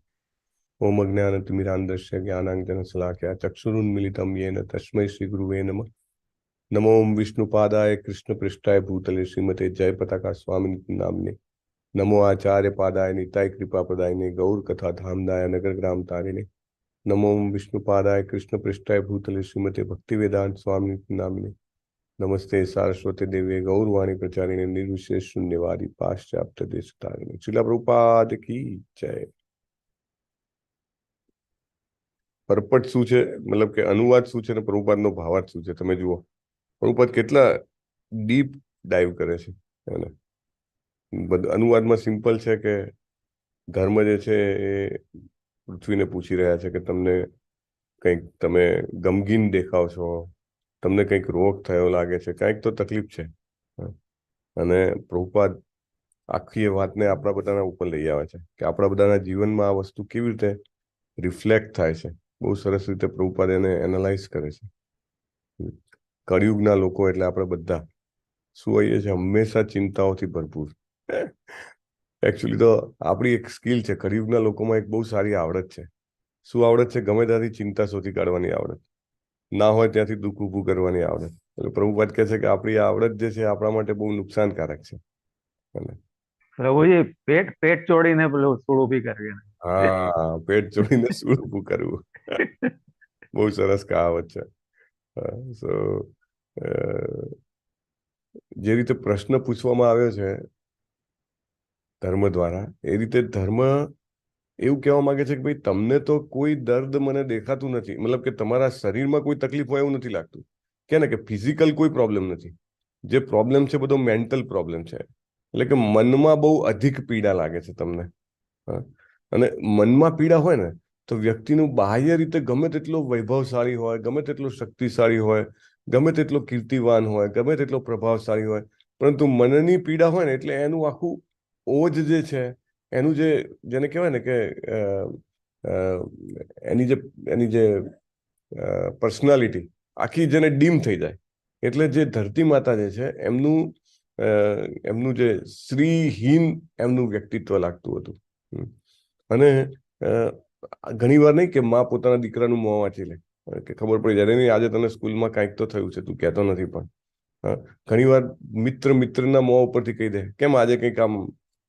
ઓમ અજ્ઞાનતિમિરાન્ધસ્ય જ્ઞાનાંજન શલાકયા ચક્ષુરુન્મિલિતમ યેન તસ્મૈ શ્રી ગુરુવે નમઃ. નમો ઓમ વિષ્ણુપાદાય કૃષ્ણ પૃષ્ઠાય ભૂતલે શ્રીમતે જય પતાકા સ્વામિનિતિ નામને. નમો આચાર્ય પાદાય નિતાય કૃપા પ્રદાયને ગૌર કથા ધામદાય નગર ગ્રામ તારીને. નમો ઓમ વિષ્ણુપાદાય કૃષ્ણ પૃષ્ઠાય ભૂતલે શ્રીમતે ભક્તિવેદાંત સ્વામિનિતિ નામને. નમસ્તે સારસ્વતી દેવે ગૌરવાણી પ્રચારીને નિર્વિશેષ શૂન્યવાદી પાશ્ચાત્ય દેશ તારીને. શ્રીલા પ્રભુપાદ કી જય. પરપટ શું છે, મતલબ કે અનુવાદ શું છે અને પ્રભુપાદનો ભાવાર્થ શું છે, તમે જુઓ. પ્રભુપાદ કેટલા ડીપ ડાઈવ કરે છે. અનુવાદમાં સિમ્પલ છે કે ધર્મ જે છે એ પૃથ્વીને પૂછી રહ્યા છે કે તમને કંઈક તમે ગમગીન દેખાવ છો, તમને કંઈક રોગ થયો લાગે છે, કંઈક તો તકલીફ છે. અને પ્રભુપાદ આખી એ વાતને આપણા બધાના ઉપર લઈ આવે છે કે આપણા બધાના જીવનમાં આ વસ્તુ કેવી રીતે રિફ્લેક્ટ થાય છે. બહુ સરસ રીતે પ્રભુપાદ એને એનાલાઇઝ કરે છે. કળિયુગના લોકો એટલે આપણે બધા શું હોઈએ છીએ? હંમેશા ચિંતાઓથી ભરપૂર. એકચ્યુઅલી તો આપણી એક સ્કિલ છે. કળિયુગના લોકોમાં એક બહુ સારી આવડત છે. શું આવડત છે? ગમે ત્યાંથી ચિંતા શોધી કાઢવાની આવડત, ના હોય ત્યાંથી દુઃખ ઊભું કરવાની આવડત. એટલે પ્રભુપાદ કહે છે કે આપણી આવડત જે છે આપણા માટે બહુ નુકસાનકારક છે. પ્રભુજી પેટ ચોડીને પેલું સૂળ ઊભી કરવી. હા, પેટ ચોડીને સૂળ ઊભું કરવું. બહુ સરસ કહાવત છે. સો જે રીતે પ્રશ્ન પૂછવામાં આવ્યો છે ધર્મ દ્વારા, એ રીતે ધર્મ એવું કહેવા માંગે છે કે ભાઈ તમને તો કોઈ દર્દ મને દેખાતું નથી, મતલબ કે તમારા શરીરમાં કોઈ તકલીફ હોય એવું નથી લાગતું, કે ને કે ફિઝિકલ કોઈ પ્રોબ્લેમ નથી. જે પ્રોબ્લેમ છે બધો મેન્ટલ પ્રોબ્લેમ છે. એટલે કે મનમાં બહુ અધિક પીડા લાગે છે તમને. અને મનમાં પીડા હોય ને તો વ્યક્તિનું બાહ્ય રીતે ગમે તેટલો વૈભવશાળી હોય, ગમે તેટલો શક્તિશાળી હોય, ગમે તેટલો કીર્તિવાન હોય, ગમે તેટલો પ્રભાવશાળી હોય, પરંતુ મનની પીડા હોય ને એટલે એનું આખું ઓજ જે છે, એનું જેને કહેવાય ને કે એની જે પર્સનાલિટી આખી જેને ડીમ થઈ જાય. એટલે જે ધરતી માતા જે છે એમનું જે શ્રીહીન એમનું વ્યક્તિત્વ લાગતું હતું. અને ઘણી વાર નહીં કે માં પોતાના દીકરાનું મોં વાંચી લે કે ખબર પડી જાય નહીં આજે તને સ્કૂલમાં કાંઈક તો થયું છે, તું કહેતો નથી. પણ ઘણી વાર મિત્રના મોં ઉપરથી કહી દે કેમ આજે કંઈક આમ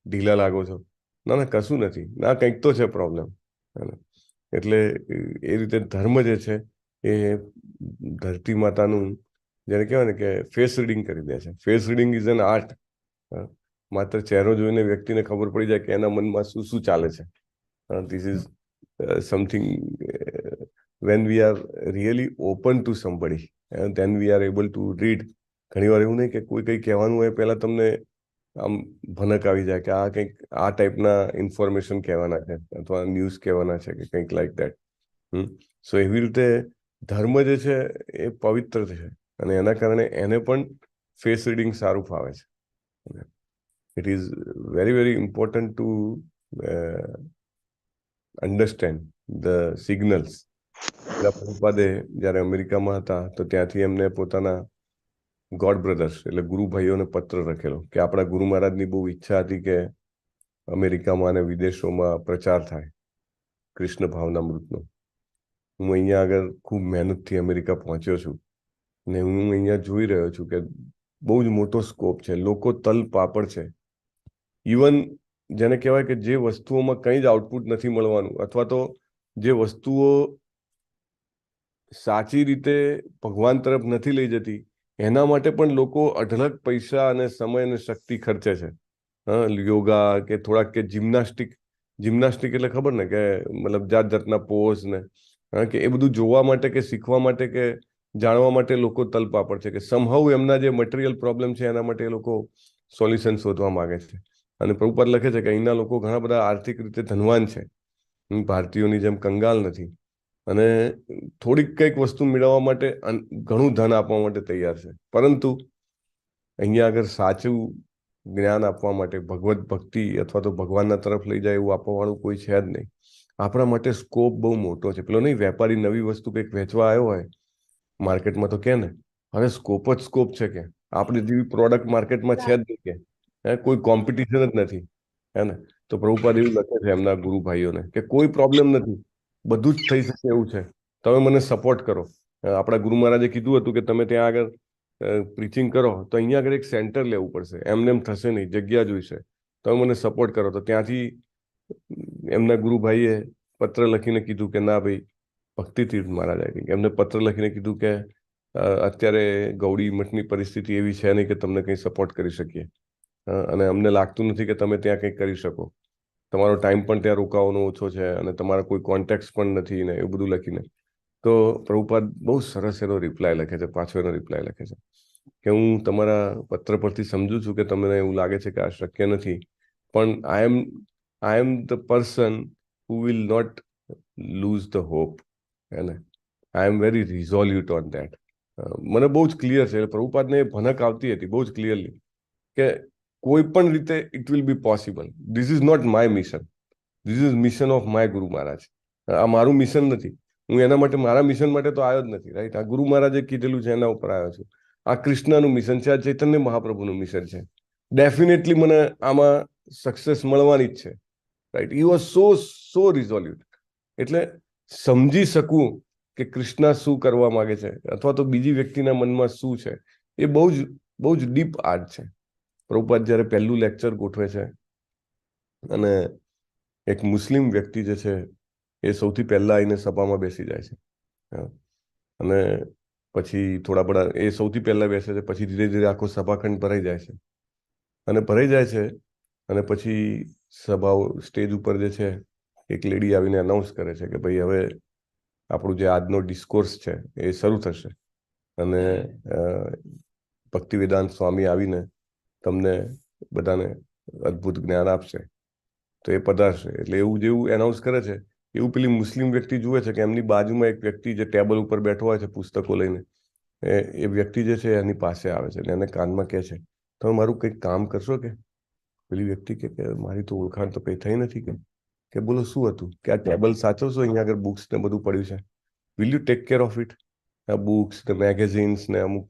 ઢીલા લાગો છો. ના ના કશું નથી, ના કંઈક તો છે પ્રોબ્લેમ. એટલે એ રીતે ધર્મ જે છે એ ધરતી માતાનું જેને કહેવાય ને કે ફેસ રીડિંગ કરી દે છે. Face reading is an art. માત્ર ચહેરો જોઈને વ્યક્તિને ખબર પડી જાય કે એના મનમાં શું શું ચાલે છે. This is something when we are really open to somebody and then we are able to read. ઘણી વાર એવું નહીં કે કોઈ કંઈ કહેવાનું હોય પહેલા તમને આમ ભનક આવી જાય કે આ કંઈક આ ટાઈપના ઇન્ફોર્મેશન કહેવાના છે અથવા ન્યૂઝ કહેવાના છે કે કંઈક લાઈક દેટ. સો એવી રીતે ધર્મ જે છે એ પવિત્ર છે અને એના કારણે એને પણ ફેસ રીડિંગ સારું ફાવે છે. It is very very important to understand the signals. પ્રભુપાદે જ્યારે અમેરિકામાં હતા તો ત્યાંથી એમને પોતાના ગોડ બ્રધર્સ એટલે ગુરુ ભાઈઓને પત્ર લખેલો કે આપણા ગુરુ મહારાજની બહુ ઈચ્છા હતી કે અમેરિકામાં અને વિદેશોમાં પ્રચાર થાય કૃષ્ણ ભાવનામૃતનો. હું અહીંયા આગળ ખૂબ મહેનતથી અમેરિકા પહોંચ્યો છું ને હું અહીંયા જોઈ રહ્યો છું કે બહુ જ મોટો સ્કોપ છે. લોકો તલ પાપડ છે. ઇવન જેને કહેવાય કે જે વસ્તુઓમાં કંઈ જ આઉટપુટ નથી મળવાનું અથવા તો જે વસ્તુઓ સાચી રીતે ભગવાન તરફ નથી લઈ જતી એના માટે પણ લોકો અઢળક પૈસા અને સમય અને શક્તિ ખર્ચે છે. યોગા કે થોડાક કે જિમ્નાસ્ટિક એટલે ખબર ને કે મતલબ જાત જાતના પોઝ ને કે એ બધું જોવા માટે કે શીખવા માટે કે જાણવા માટે લોકો તલપાપડ છે કે સમહાઉ એમના જે મટીરિયલ પ્રોબ્લેમ છે એના માટે એ લોકો સોલ્યુશન શોધવા માંગે છે. અને પ્રભુપાદ લખે છે કે અહીંના લોકો ઘણા બધા આર્થિક રીતે ધનવાન છે, ભારતીયોની જેમ કંગાલ નથી અને થોડીક કંઈક વસ્તુ મેળવવા માટે ઘણું ધન આપવા માટે તૈયાર છે. પરંતુ અહીંયા આગળ સાચું જ્ઞાન આપવા માટે ભગવત ભક્તિ અથવા તો ભગવાનના તરફ લઈ જાય એવું આપવા વાળું કોઈ છે જ નહીં. આપણા માટે સ્કોપ બહુ મોટો છે. પેલો નહીં વેપારી નવી વસ્તુ કંઈક વેચવા આવ્યો હોય માર્કેટમાં તો કે ને હવે સ્કોપ જ સ્કોપ છે કે આપણી જેવી પ્રોડક્ટ માર્કેટમાં છે જ નહીં કે કોઈ કોમ્પિટિશન જ નથી. હે ને તો પ્રભુપાદ એવું લખે છે એમના ગુરુ ભાઈઓને કે કોઈ પ્રોબ્લેમ નથી, બધું જ થઈ શકે એવું છે, તમે મને સપોર્ટ કરો. આપણા ગુરુ મહારાજે કીધું હતું કે તમે ત્યાં આગળ પ્રીચિંગ કરો તો અહીંયા આગળ એક સેન્ટર લેવું પડશે, એમને એમ થશે નહીં, જગ્યા જોઈશે, તમે મને સપોર્ટ કરો. તો ત્યાંથી એમના ગુરુભાઈએ પત્ર લખીને કીધું કે ના ભાઈ, ભક્તિ તીર્થ મહારાજ એમને પત્ર લખીને કીધું કે અત્યારે ગૌડી મઠની પરિસ્થિતિ એવી છે નહીં કે તમને કંઈ સપોર્ટ કરી શકીએ અને અમને લાગતું નથી કે તમે ત્યાં કંઈક કરી શકો, તમારો ટાઈમ પણ ત્યાં રોકાવાનો ઓછો છે અને તમારા કોઈ કોન્ટેક્ટ પણ નથી ને એવું બધું લખીને. તો પ્રભુપાદ બહુ સરસ એનો રિપ્લાય લખે છે, પાછો એનો રિપ્લાય લખે છે કે હું તમારા પત્ર પરથી સમજુ છું કે તમને એવું લાગે છે કે આ શક્ય નથી, પણ I am the person who will not lose the hope. And I am very resolute on that. મને બહુ જ ક્લિયર છે, પ્રભુપાદને ભનક આવતી હતી બહુ જ ક્લિયરલી કે કોઈ પણ રીતે it will be possible. This is not my mission, this is mission of my guru Maharaj. આ મારું મિશન નથી, હું એના માટે મારા મિશન માટે તો આવ્યો જ નથી, રાઈટ. આ ગુરુ મહારાજે કીધેલું છે એના ઉપર આવ્યો છું. આ કૃષ્ણનું મિશન છે, આ ચૈતન્ય મહાપ્રભુનું મિશન છે. ડેફિનેટલી મને આમાં સક્સેસ મળવાની જ છે, રાઈટ. He was so રિઝોલ્યુટ. એટલે સમજી શકું કે કૃષ્ણ શું કરવા માંગે છે અથવા તો બીજી વ્યક્તિના મનમાં શું છે, એ બહુ જ ડીપ આર્ટ છે. પ્રભુપાદ જ્યારે પહેલું લેક્ચર ગોઠવે છે અને એક મુસ્લિમ વ્યક્તિ જે છે એ સૌથી પહેલા આવીને સભામાં બેસી જાય છે, અને પછી થોડા બધા એ સૌથી પહેલા બેસે છે, પછી ધીરે ધીરે આખો સભાખંડ ભરાઈ જાય છે, અને ભરાઈ જાય છે અને પછી સભાઓ સ્ટેજ ઉપર જે છે એક લેડી આવીને અનાઉન્સ કરે છે કે ભાઈ હવે આપણું જે આજનો ડિસ્કોર્સ છે એ શરૂ થશે, અને ભક્તિવેદાંત સ્વામી આવીને તમને બધાને અદ્ભુત જ્ઞાન આપશે, તો એ પધારશે. એટલે એવું જેવું એનાઉન્સ કરે છે એવું પેલી મુસ્લિમ વ્યક્તિ જુએ છે કે એમની બાજુમાં એક વ્યક્તિ જે ટેબલ ઉપર બેઠો હોય છે પુસ્તકો લઈને, એ વ્યક્તિ જે છે એની પાસે આવે છે અને એને કાનમાં કહે છે, તમે મારું કંઈક કામ કરશો કે? પેલી વ્યક્તિ કે મારી તો ઓળખાણ તો કંઈ થઈ નથી. કે બોલો શું હતું? કે આ ટેબલ સાચવશો, અહીંયા આગળ બુક્સ ને બધું પડ્યું છે, will you take care of it? આ બુક્સ ને મેગેઝિન્સ ને અમુક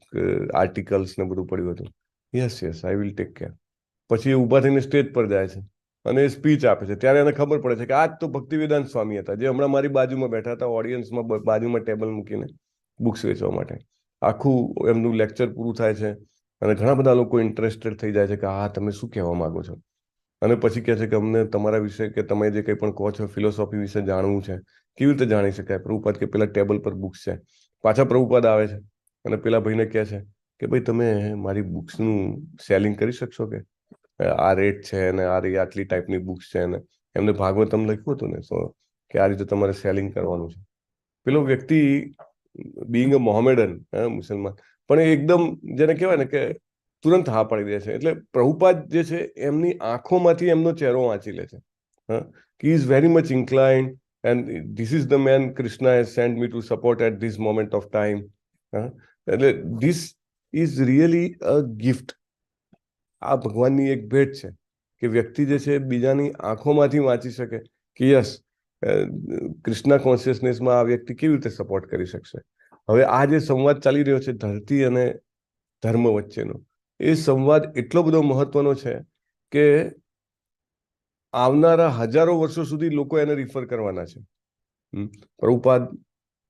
આર્ટિકલ્સ ને બધું પડ્યું હતું. Yes I will take care. પછી એ ઊભા થઈને સ્ટેજ પર જાય છે અને એ સ્પીચ આપે છે. ત્યારે એને ખબર પડે છે કે આજ તો ભક્તિવેદાંત સ્વામી હતા જે હમણાં મારી બાજુમાં બેઠા હતા, ઓડિયન્સમાં બાજુમાં ટેબલ મૂકીને બુક્સ વેચવા માટે. આખું એમનું લેક્ચર પૂરું થાય છે અને ઘણા બધા લોકો ઇન્ટરેસ્ટેડ થઈ જાય છે કે હા તમે શું કહેવા માંગો છો, અને પછી કહે છે કે અમને તમારા વિશે કે તમે જે કંઈ પણ કહો છો ફિલોસોફી વિશે જાણવું છે. કેવી રીતે જાણી શકાય? પ્રભુપાદ કે પેલા ટેબલ પર બુક્સ છે. પાછા પ્રભુપાદ આવે છે અને પેલા ભાઈને કહે છે કે ભાઈ તમે મારી બુક્સનું સેલિંગ કરી શકશો કે? આ રેટ છે ને આટલી ટાઈપની બુક્સ છે ને એમને ભાગવતમ લખ્યું હતું ને, સો કે આ રીતે તમારે સેલિંગ કરવાનું છે. પેલો વ્યક્તિ બીંગ અ મોહમેડન, મુસલમાન, પણ એ એકદમ જેને કહેવાય ને કે તુરંત હા પાડી દે છે. એટલે પ્રભુપાદ જે છે એમની આંખોમાંથી એમનો ચહેરો વાંચી લે છે. He is very much inclined and this is the man Krishna has sent me to support at this moment of time. એટલે this is really a gift. આ ભગવાનની એક ભેટ છે કે વ્યક્તિ જે છે બીજાની આંખોમાંથી વાંચી શકે કે યસ કૃષ્ણ કોન્શિયસનેસમાં આ વ્યક્તિ કેવી રીતે સપોર્ટ કરી શકશે. હવે આ જે સંવાદ ચાલી રહ્યો છે ધરતી અને ધર્મ વચ્ચેનો, એ સંવાદ એટલો બધો મહત્વનો છે કે આવનારા હજારો વર્ષો સુધી લોકો એને રિફર કરવાના છે. પ્રભુપાદ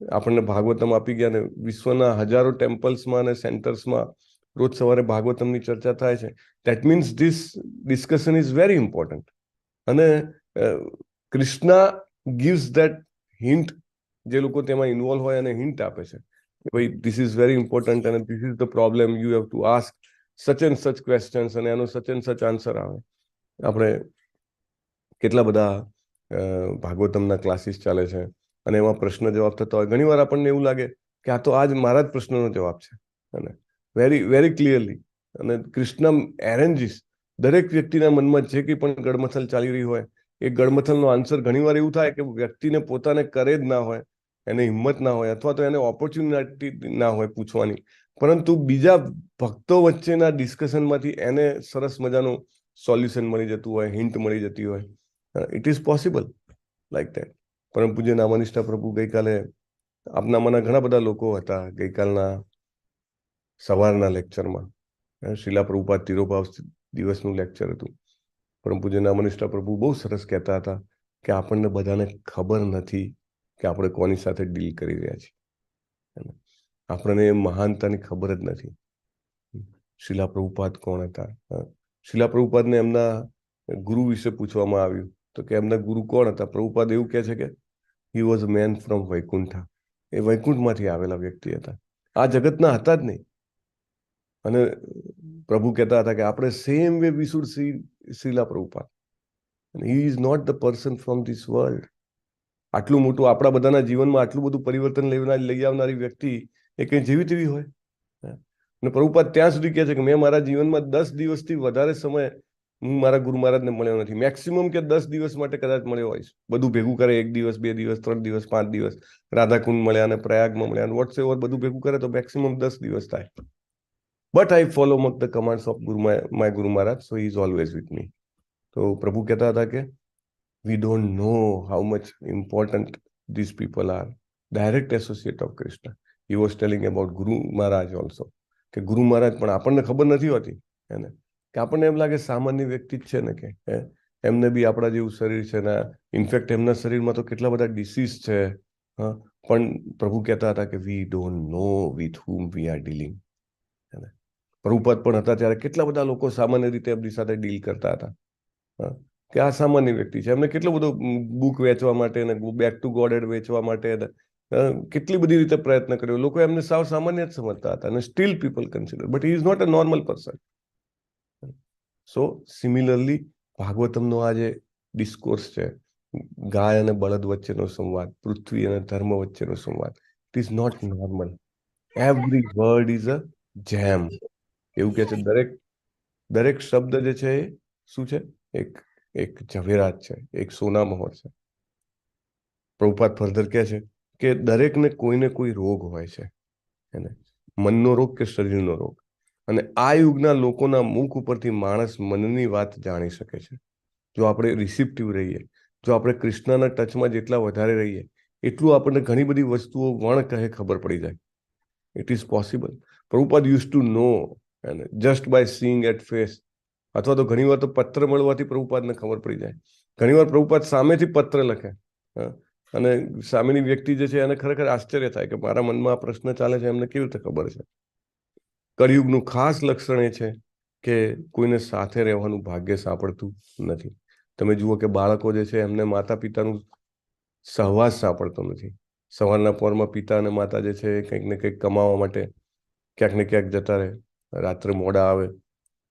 આપણને ભાગવતમ આપી ગયા ને વિશ્વના હજારો ટેમ્પલ્સમાં અને સેન્ટર્સમાં રોજ સવારે ભાગવતમની ચર્ચા થાય છે. That means this discussion is very important. અને કૃષ્ણ ગિવ્સ દેટ હિન્ટ, જે લોકો તેમાં ઇન્વોલ્વ હોય અને હિન્ટ આપે છે કે ભાઈ ધીસ ઇઝ વેરી ઇમ્પોર્ટન્ટ અને this is the problem, you have to ask such and such questions, અને એનો સચ એન્ડ સચ આન્સર આવે. આપણે કેટલા બધા ભાગવતમના ક્લાસીસ ચાલે છે અને એમાં પ્રશ્ન જવાબ થતા હોય. ઘણી વાર આપણને એવું લાગે કે આ તો આજ મારા જ પ્રશ્નનો જવાબ છે, અને વેરી વેરી ક્લિયરલી. અને કૃષ્ણ એરેન્જીસ દરેક વ્યક્તિના મનમાં જે કંઈ પણ ગડમથલ ચાલી રહી હોય એ ગડમથલનો આન્સર ઘણીવાર એવું થાય કે વ્યક્તિને પોતાને કરે જ ના હોય, એને હિંમત ના હોય અથવા તો એને ઓપોર્ચ્યુનિટી ના હોય પૂછવાની, પરંતુ બીજા ભક્તો વચ્ચેના ડિસ્કશનમાંથી એને સરસ મજાનું સોલ્યુશન મળી જતું હોય, હિન્ટ મળી જતી હોય. It is possible like that. પરમ પૂજ્ય નામનિષ્ઠા પ્રભુ ગઈકાલે આપનામાંના ઘણા બધા લોકો હતા ગઈકાલના સવારના લેક્ચરમાં. શીલા પ્રભુપાદ તિરોભાવ દિવસનું લેક્ચર હતું. પરમ પૂજ્ય નામનિષ્ઠા પ્રભુ બહુ સરસ કહેતા હતા કે આપણને બધાને ખબર નથી કે આપણે કોની સાથે ડીલ કરી રહ્યા છીએ. આપણને મહાનતાની ખબર જ નથી. શીલા પ્રભુપાદ કોણ હતા? શીલા પ્રભુપાદને એમના ગુરુ વિશે પૂછવામાં આવ્યું તો કે એમના ગુરુ કોણ હતા? પ્રભુપાદ એવું કહે છે કે he was a man from Vaikuntha. એ વૈકુંઠમાંથી આવેલા વ્યક્તિ હતા, આ જગતના હતા જ નહીં. અને પ્રભુ કહેતા હતા કે આપણે same way we should see Srila Prabhupada. He is not the person from this world. આટલું મોટું આપણા બધાના જીવનમાં આટલું બધું પરિવર્તન લઈ આવનારી વ્યક્તિ એ કંઈ જેવી તેવી હોય? અને પ્રભુપાદ ત્યાં સુધી કહે છે કે મેં મારા જીવનમાં 10 દિવસથી વધારે સમય હું મારા ગુરુ મહારાજને મળ્યો નથી. મેક્સિમમ કે 10 દિવસ માટે કદાચ મળ્યો હોઈશ. બધું ભેગું કરે 1 દિવસ 2 દિવસ 3 દિવસ 5 દિવસ રાધાકુંડ મળ્યા અને પ્રયાગમાં મળ્યા અને વોટ્સએવર બધું ભેગું કરે તો મેક્સિમમ 10 દિવસ થાય. But I follow the commands of my guru Maharaj, so he is always with me. તો પ્રભુ કહેતા હતા કે we don't know how much important these people are, direct associate of Krishna. He was telling about Guru Maharaj also, કે ગુરુ મહારાજ પણ આપણને ખબર નથી હોતી એને, કે આપણને એમ લાગે સામાન્ય વ્યક્તિ જ છે ને, કે એમને બી આપણા જેવું શરીર છે ને, ઇનફેક્ટ એમના શરીરમાં તો કેટલા બધા ડિસીઝ છે. પણ પ્રભુ કહેતા હતા કે we don't know with whom we are dealing. Prabhupada પણ હતા ત્યારે કેટલા બધા લોકો સામાન્ય રીતે એમની સાથે ડીલ કરતા હતા, કે આ સામાન્ય વ્યક્તિ છે. એમને કેટલો બધો બુક વેચવા માટે ને બેક ટુ ગોડેડ વેચવા માટે કેટલી બધી રીતે પ્રયત્ન કર્યો. લોકો એમને સાવ સામાન્ય જ સમજતા હતા અને still people consider, but he is not a normal person. So similarly ભાગવતમનો આ જે ડિસ્કોર્સ છે, ગાય અને બળદ વચ્ચેનો સંવાદ, પૃથ્વી અને ધર્મ વચ્ચેનો સંવાદ, it is not normal. Every word is a gem. એવું કે છે દરેક શબ્દ જે છે એ શું છે? એક ઝવેરાત છે, એક સોના મહોર છે. પ્રભુપાદ ફર્ધર કહે છે કે દરેકને કોઈને કોઈ રોગ હોય છે, એને મનનો રોગ કે શરીરનો રોગ. અને આ યુગના લોકોના મુખ ઉપરથી માણસ મનની વાત જાણી શકે છે. જો આપણે રિસિપ્ટિવ રહીએ, જો આપણે કૃષ્ણના ટચમાં જેટલા વધારે રહીએ, એટલું આપણને ઘણી બધી વસ્તુઓ વણ કહે ખબર પડી જાય. It is possible. Prabhupada use to know just by seeing at face, અથવા તો ઘણી વાર તો પત્ર મળવાથી પ્રભુપાદને ખબર પડી જાય. ઘણી વાર પ્રભુપાદ સામેથી પત્ર લખે અને સામેની વ્યક્તિ જે છે એને ખરેખર આશ્ચર્ય થાય કે મારા મનમાં આ પ્રશ્ન ચાલે છે, એમને કેવી રીતે ખબર છે. કળિયુગનું ખાસ લક્ષણ એ છે કે કોઈને સાથે રહેવાનું ભાગ્ય સાંપડતું નથી. તમે જુઓ કે બાળકો જે છે એમને માતા પિતાનું સહવાસ સાંપડતો નથી. સવારના પોરમાં પિતા અને માતા જે છે કંઈક ને કંઈક કમાવા માટે ક્યાંક ને ક્યાંક જતા રહે, રાત્રે મોડા આવે,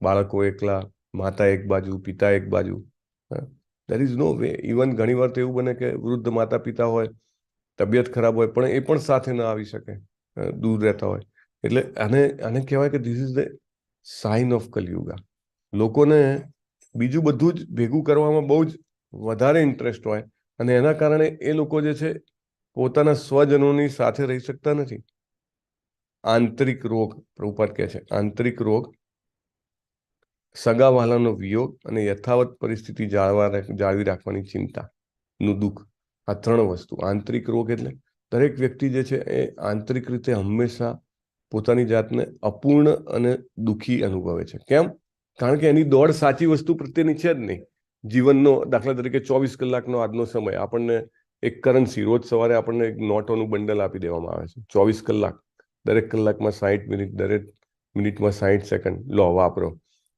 બાળકો એકલા, માતા એક બાજુ, પિતા એક બાજુ. There is no way. Even ઘણી વાર તો એવું બને કે વૃદ્ધ માતા પિતા હોય, તબિયત ખરાબ હોય, પણ એ પણ સાથે ન આવી શકે, દૂર રહેતા હોય. એટલે આને કહેવાય કે this is the sign of Kaliyuga. લોકોને બીજું બધું જ ભેગું કરવામાં બહુ જ વધારે ઇન્ટરેસ્ટ હોય અને એના કારણે એ લોકો જે છે પોતાના સ્વજનોની સાથે રહી શકતા નથી. આંતરિક રોગ, પ્રભુપાદ કહે છે, આંતરિક રોગ, સગાવાલાનો વિયોગ અને યથાવત પરિસ્થિતિ જાળવી રાખવાની ચિંતાનું દુઃખ. આ 3 વસ્તુ. આંતરિક રોગ એટલે દરેક વ્યક્તિ જે છે એ આંતરિક રીતે હંમેશા પોતાની જાતને અપૂર્ણ અને દુઃખી અનુભવે છે. કેમ? કારણ કે એની દોડ સાચી વસ્તુ પ્રત્યેની છે જ નહીં. જીવનનો દાખલા તરીકે 24 કલાકનો આજનો સમય, આપણને એક કરન્સી, રોજ સવારે આપણને એક નોટોનું બંડલ આપી દેવામાં આવે છે. 24 કલાક, દરેક કલાકમાં 60 મિનિટ, દરેક મિનિટમાં 60 સેકન્ડ. લો, વાપરો.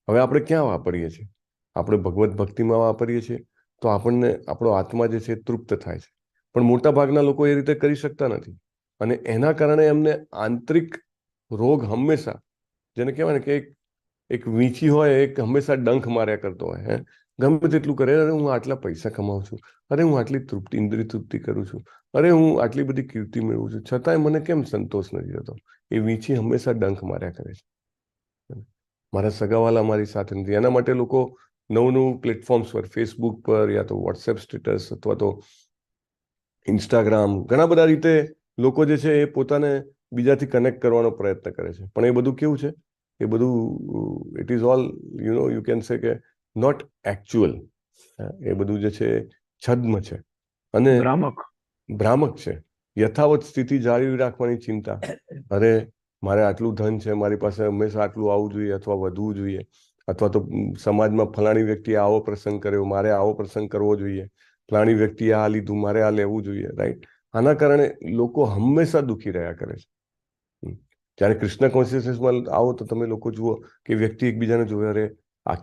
હવે આપણે ક્યાં વાપરીએ છીએ? આપણે ભગવત ભક્તિમાં વાપરીએ છીએ તો આપણને આપણો આત્મા જે છે તૃપ્ત થાય છે. પણ મોટા ભાગના લોકો એ રીતે કરી શકતા નથી અને એના કારણે એમને આંતરિક રોગ હંમેશા, જેને કહેવાય ને કે એક વીંછી હોય, એક હંમેશા ડંખ માર્યા કરતો હોય, ગમે તેટલું કરે, અરે હું આટલા પૈસા કમાઉં છું, અરે હું આટલી તૃપ્તિ, ઇન્દ્રિય તૃપ્તિ કરું છું, અરે હું આટલી બધી કીર્તિ મેળવું છું, છતાંય મને કેમ સંતોષ નથી થતો. એ વીંછી હંમેશા ડંખ માર્યા કરે છે. મારા સગાવાલા મારી સાથે નથી. એના માટે લોકો નવું પ્લેટફોર્મ્સ પર, ફેસબુક પર યા તો વોટ્સએપ સ્ટેટસ અથવા તો ઇન્સ્ટાગ્રામ, ઘણા બધા રીતે લોકો જે છે એ પોતાને બીજાથી કનેક્ટ કરવાનો પ્રયત્ન કરે છે. પણ એ બધું કેવું છે? એ બધું it is all you can say કે નોટ એકચ્યુઅલ. એ બધું જે છે છદ્મ છે અને ભ્રામક છે. યથાવત સ્થિતિ જાળવી રાખવાની ચિંતા. અરે મારે આટલું ધન છે, મારી પાસે હંમેશા આટલું આવવું જોઈએ અથવા વધવું જોઈએ, અથવા તો સમાજમાં ફલાણી વ્યક્તિએ આવો પ્રસંગ કર્યો, મારે આવો પ્રસંગ કરવો જોઈએ, ફલાણી વ્યક્તિએ આ લીધું, મારે આ લેવું જોઈએ, રાઈટ? આના કારણે લોકો હંમેશા દુઃખી રહ્યા કરે છે. જ્યારે કૃષ્ણ કોન્શિયસનેસમાં આવો તો તમે લોકો જુઓ કે વ્યક્તિ એકબીજાને જોવે, અરે આ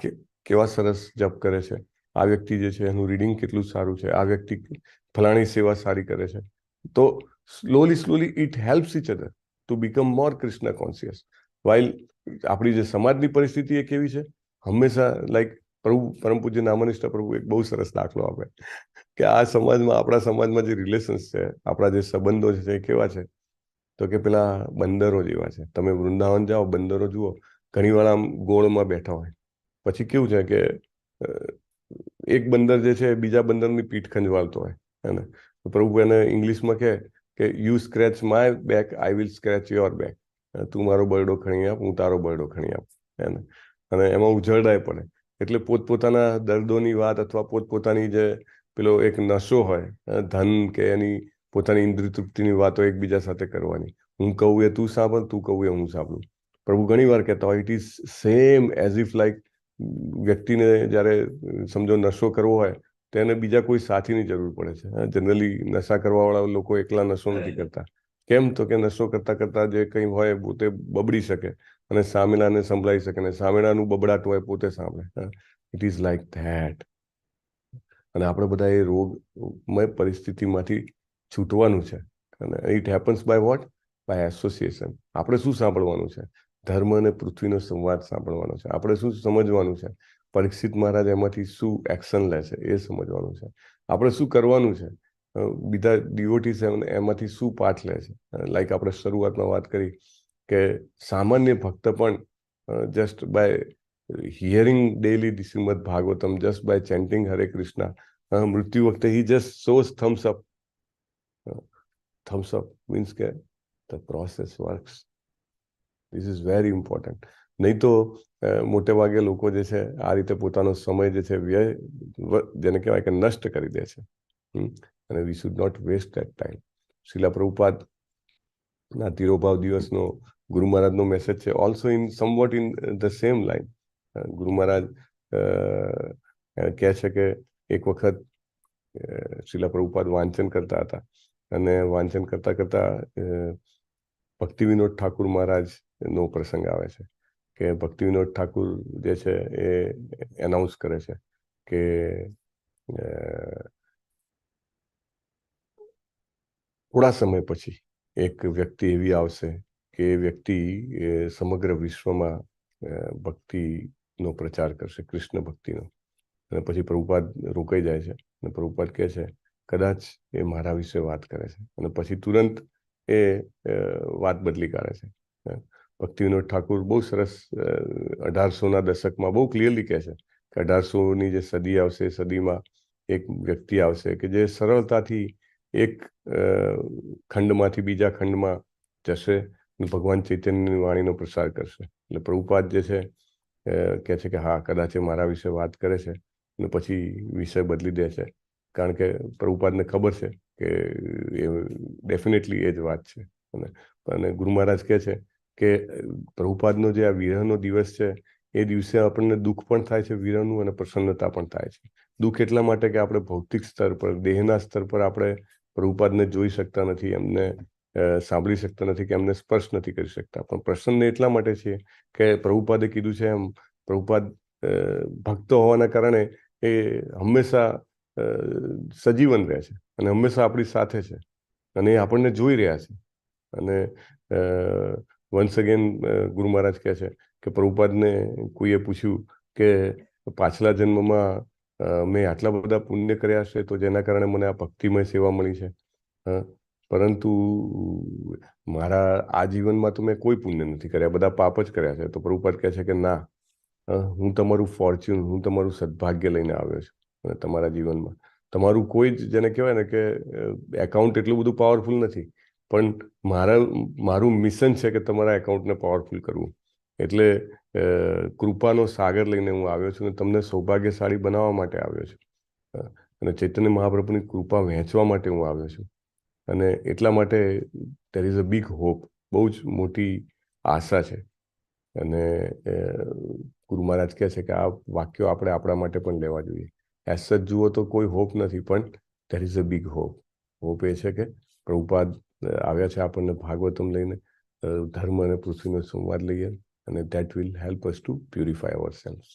કેવા સરસ જપ કરે છે, આ વ્યક્તિ જે છે એનું રીડિંગ કેટલું સારું છે, આ વ્યક્તિ ફલાણી સેવા સારી કરે છે. તો slowly it helps each other to become more Krishna conscious. While આપણી જે સમાજની પરિસ્થિતિ એ કેવી છે, હંમેશા લાઈક પરમ પૂજ્ય નામનિષ્ઠ પ્રભુ એક બહુ સરસ દાખલો આપે કે આ સમાજમાં, આપણા સમાજમાં જે રિલેશન્સ છે, આપણા જે સંબંધો છે એ કેવા છે, તો કે પેલા બંદરો જેવા છે. તમે વૃંદાવન જાઓ, બંદરો જુઓ, ઘણી વાર આમ ગોળમાં બેઠા હોય, પછી કેવું છે કે એક બંદર જે છે બીજા બંદરની પીઠ ખંજવાળતો હોય હે ને, તો પ્રભુ એને ઇંગ્લિશમાં કહે કે you scratch my back, I will scratch your back. તું મારો બરડો ખણી આપ, હું તારો બરડો ખણી આપ હે ને. અને એમાં ઉજળાય પડે. એટલે પોતપોતાના દર્દોની વાત અથવા પોતપોતાની જે પેલો એક નશો હોય ધન કે એની પોતાની ઇન્દ્રિય તૃપ્તિની વાતો એકબીજા સાથે કરવાની. હું કહું એ તું સાંભળ, તું કહું એ હું સાંભળું. પ્રભુ ઘણી વાર કહેતા હોય it is same as if like વ્યક્તિને જ્યારે સમજો નશો કરવો હોય તો એને બીજા કોઈ સાથીની જરૂર પડે છે. જનરલી નશા કરવાવાળા લોકો એકલા નશો નથી કરતા. કેમ? તો કે નશો કરતા કરતા જે કંઈ હોય પોતે બબડી શકે અને સામેલાને સંભળાઈ શકે, અને સામેલાનું બબડાટ હોય પોતે સાંભળે. It is like that. અને આપણે બધા એ રોગમય પરિસ્થિતિમાંથી છૂટવાનું છે. અને it happens by what? By association. આપણે શું સાંભળવાનું છે? ધર્મ અને પૃથ્વીનો સંવાદ સાંભળવાનો છે. આપણે શું સમજવાનું છે? પરીક્ષિત મહારાજ એમાંથી શું એક્શન લે છે એ સમજવાનું છે. આપણે શું કરવાનું છે? બીજા ડિવોટીસ એમાંથી શું પાઠ લે છે. લાઈક આપણે શરૂઆતમાં વાત કરી કે સામાન્ય ભક્ત પણ just by hearing daily Srimad Bhagavatam, just by chanting Hare Krishna, મૃત્યુ વખતે he just shows thumbs up. Thumbs up means કે the process works. This is very important. નહીં તો મોટે ભાગે લોકો જે છે આ રીતે પોતાનો સમય જે છે વ્યય, જેને કહેવાય કે નષ્ટ કરી દે છે. અને we should not waste that time. Srila પ્રભુપાદના તિરોભાવ દિવસનો ગુરુ મહારાજનો મેસેજ છે, also in somewhat in the same line. ગુરુ મહારાજ કહે છે કે એક વખત શીલા પ્રભુપાદ વાંચન કરતા હતા અને વાંચન કરતા કરતા ભક્તિ વિનોદ ઠાકુર મહારાજનો પ્રસંગ આવે છે કે ભક્તિ વિનોદ ઠાકુર જે છે એ એનાઉન્સ કરે છે કે થોડા સમય પછી એક વ્યક્તિ એવી આવશે કે એ વ્યક્તિ સમગ્ર વિશ્વમાં ભક્તિનો પ્રચાર કરશે, કૃષ્ણ ભક્તિનો. અને પછી પ્રભુપાદ રોકાઈ જાય છે અને પ્રભુપાદ કહે છે કદાચ એ મારા વિશે વાત કરે છે. અને પછી તુરંત એ વાત બદલી કાઢે છે. ભક્તિ વિનોદ ઠાકુર બહુ સરસ 1800ના દશકમાં બહુ ક્લિયરલી કહે છે કે 1800ની જે સદી આવશે, સદીમાં એક વ્યક્તિ આવશે કે જે સરળતાથી એક ખંડમાંથી બીજા ખંડમાં જશે અને ભગવાન ચૈતન્યની વાણીનો પ્રસાર કરશે. એટલે પ્રભુપાદ જે છે કહે છે કે હા, કદાચ એ મારા વિશે વાત કરે છે. અને પછી વિષય બદલી દે છે, કારણ કે પ્રભુપાદને ખબર છે કે એ ડેફિનેટલી એ જ વાત છે. અને ગુરુ મહારાજ કહે છે કે પ્રભુપાદનો જે આ વિરહનો દિવસ છે એ દિવસે આપણને દુઃખ પણ થાય છે વિરહનું, અને પ્રસન્નતા પણ થાય છે. દુઃખ એટલા માટે કે આપણે ભૌતિક સ્તર પર, દેહના સ્તર પર આપણે પ્રભુપાદને જોઈ શકતા નથી, એમને સાંભળી શકતા નથી કે એમને સ્પર્શ નથી કરી શકતા. પણ પ્રસન્ન એટલા માટે છીએ કે પ્રભુપાદે કીધું છે એમ, પ્રભુપાદ ભક્ત હોવાના કારણે એ હંમેશા સજીવન રહે છે અને હંમેશા આપણી સાથે છે અને એ આપણને જોઈ રહ્યા છે. અને વન્સ અગેન ગુરુ મહારાજ કહે છે કે પ્રભુપાદને કોઈએ પૂછ્યું કે પાછલા જન્મમાં મેં આટલા બધા પુણ્ય કર્યા છે તો જેના કારણે મને આ ભક્તિમય સેવા મળી છે, પરંતુ મારા આ જીવનમાં તો મેં કોઈ પુણ્ય નથી કર્યા, બધા પાપ જ કર્યા છે. તો પ્રભુપાદ કહે છે કે ના, હું તમારું ફોર્ચ્યુન, હું તમારું સદભાગ્ય લઈને આવ્યો છું. અને તમારા જીવનમાં તમારું કોઈ જ, જેને કહેવાય ને કે એકાઉન્ટ એટલું બધું પાવરફુલ નથી, પણ મારું મિશન છે કે તમારા એકાઉન્ટને પાવરફુલ કરવું. એટલે કૃપાનો સાગર લઈને હું આવ્યો છું અને તમને સૌભાગ્યશાળી બનાવવા માટે આવ્યો છું. અને ચૈતન્ય મહાપ્રભુની કૃપા વહેંચવા માટે હું આવ્યો છું. અને એટલા માટે there is a big hope, બહુ જ મોટી આશા છે. અને ગુરુ મહારાજ કહે છે કે આ વાક્યો આપણે આપણા માટે પણ લેવા જોઈએ. એસ સચ જુઓ તો કોઈ હોપ નથી, પણ there is a big hope. Hope એ છે કે પ્રભુપાદ આવ્યા છે આપણને ભાગવતમ લઈને, ધર્મ અને પૃથ્વીનો સંવાદ લઈએ, અને that will help us to purify ourselves.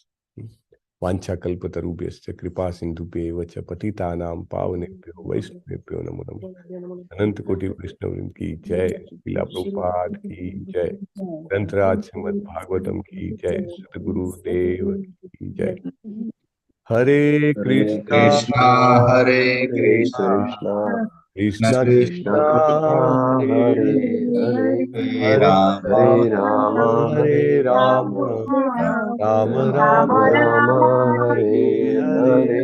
વાંછા કલ્પતરુભ્યશ્ચ કૃપા સિંધુભ્યૈવ ચ પતિતાનાં પાવનેભ્યો વૈષ્ણવેભ્યો નમો નમઃ. અનંત કોટી વૈષ્ણવ की जय, श्रीला प्रभुपाद की जय, ग्रंथराज श्रीमद् भागवतम की जय, सद्गुरु देव की जय. हरे कृष्णा हरे हरे कृष्णा कृष्णा कृष्ण कृष्ण हरे हरे हरे राम हरे राम राम राम राम हरे हरे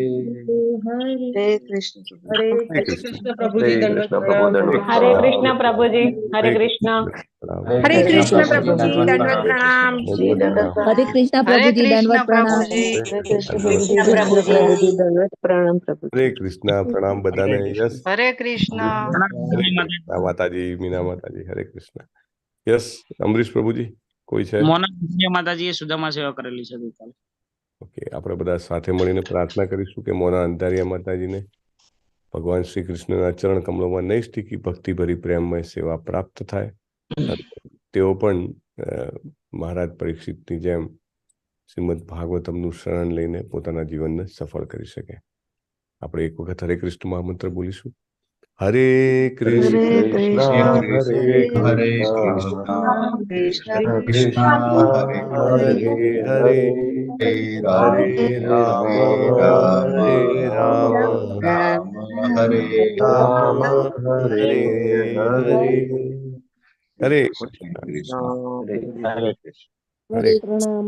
हरे कृष्ण हरे हरे कृष्ण कृष्ण प्रभु जी हरे दंडवत कृष्ण प्रभु प्रणाम दंडवत हरे प्रणाम कृष्ण प्रभु जी हरे हरे कृष्ण प्रणाम हरे हरे कृष्ण कृष्ण प्रभु जी प्रभु जी दंडवत प्रणाम दंडवत प्रणाम हरे कृष्णा प्रभु जी दंडवत प्रणाम हरे कृष्ण प्रभु दंडवत जी प्रणाम प्रभु जी दंडवत प्रणाम प्रभु हरे कृष्णा प्रणाम बधाने यस हरे कृष्ण हरे कृष्णा माताजी मीना माताजी हरे कृष्णा यस अमरीश प्रभुजी કોઈ છે મોના માતાજીએ સુદામા સેવા કરેલી છે ગઈકાલે. ઓકે આપણે બધા સાથે મળીને પ્રાર્થના કરીશું કે મોના અંધારિયા માતાજીને ભગવાન શ્રી કૃષ્ણના ચરણ કમલોમાં નૈષ્ઠિકી ભક્તિભરી પ્રેમમય સેવા પ્રાપ્ત થાય તેઓ પણ મહારાજ પરીક્ષિતની જેમ શ્રીમદ ભાગવતમનું શરણ લઈને પોતાના જીવનને સફળ કરી શકે. આપણે એક વખત હરે કૃષ્ણ મહામંત્ર બોલીશું. હરે કૃષ્ણ હરે કૃષ્ણ કૃષ્ણ હરે હરે હરે રામ હરે રામ રામ હરે હરે હરે કૃષ્ણ हरे હરે हरे प्रणाम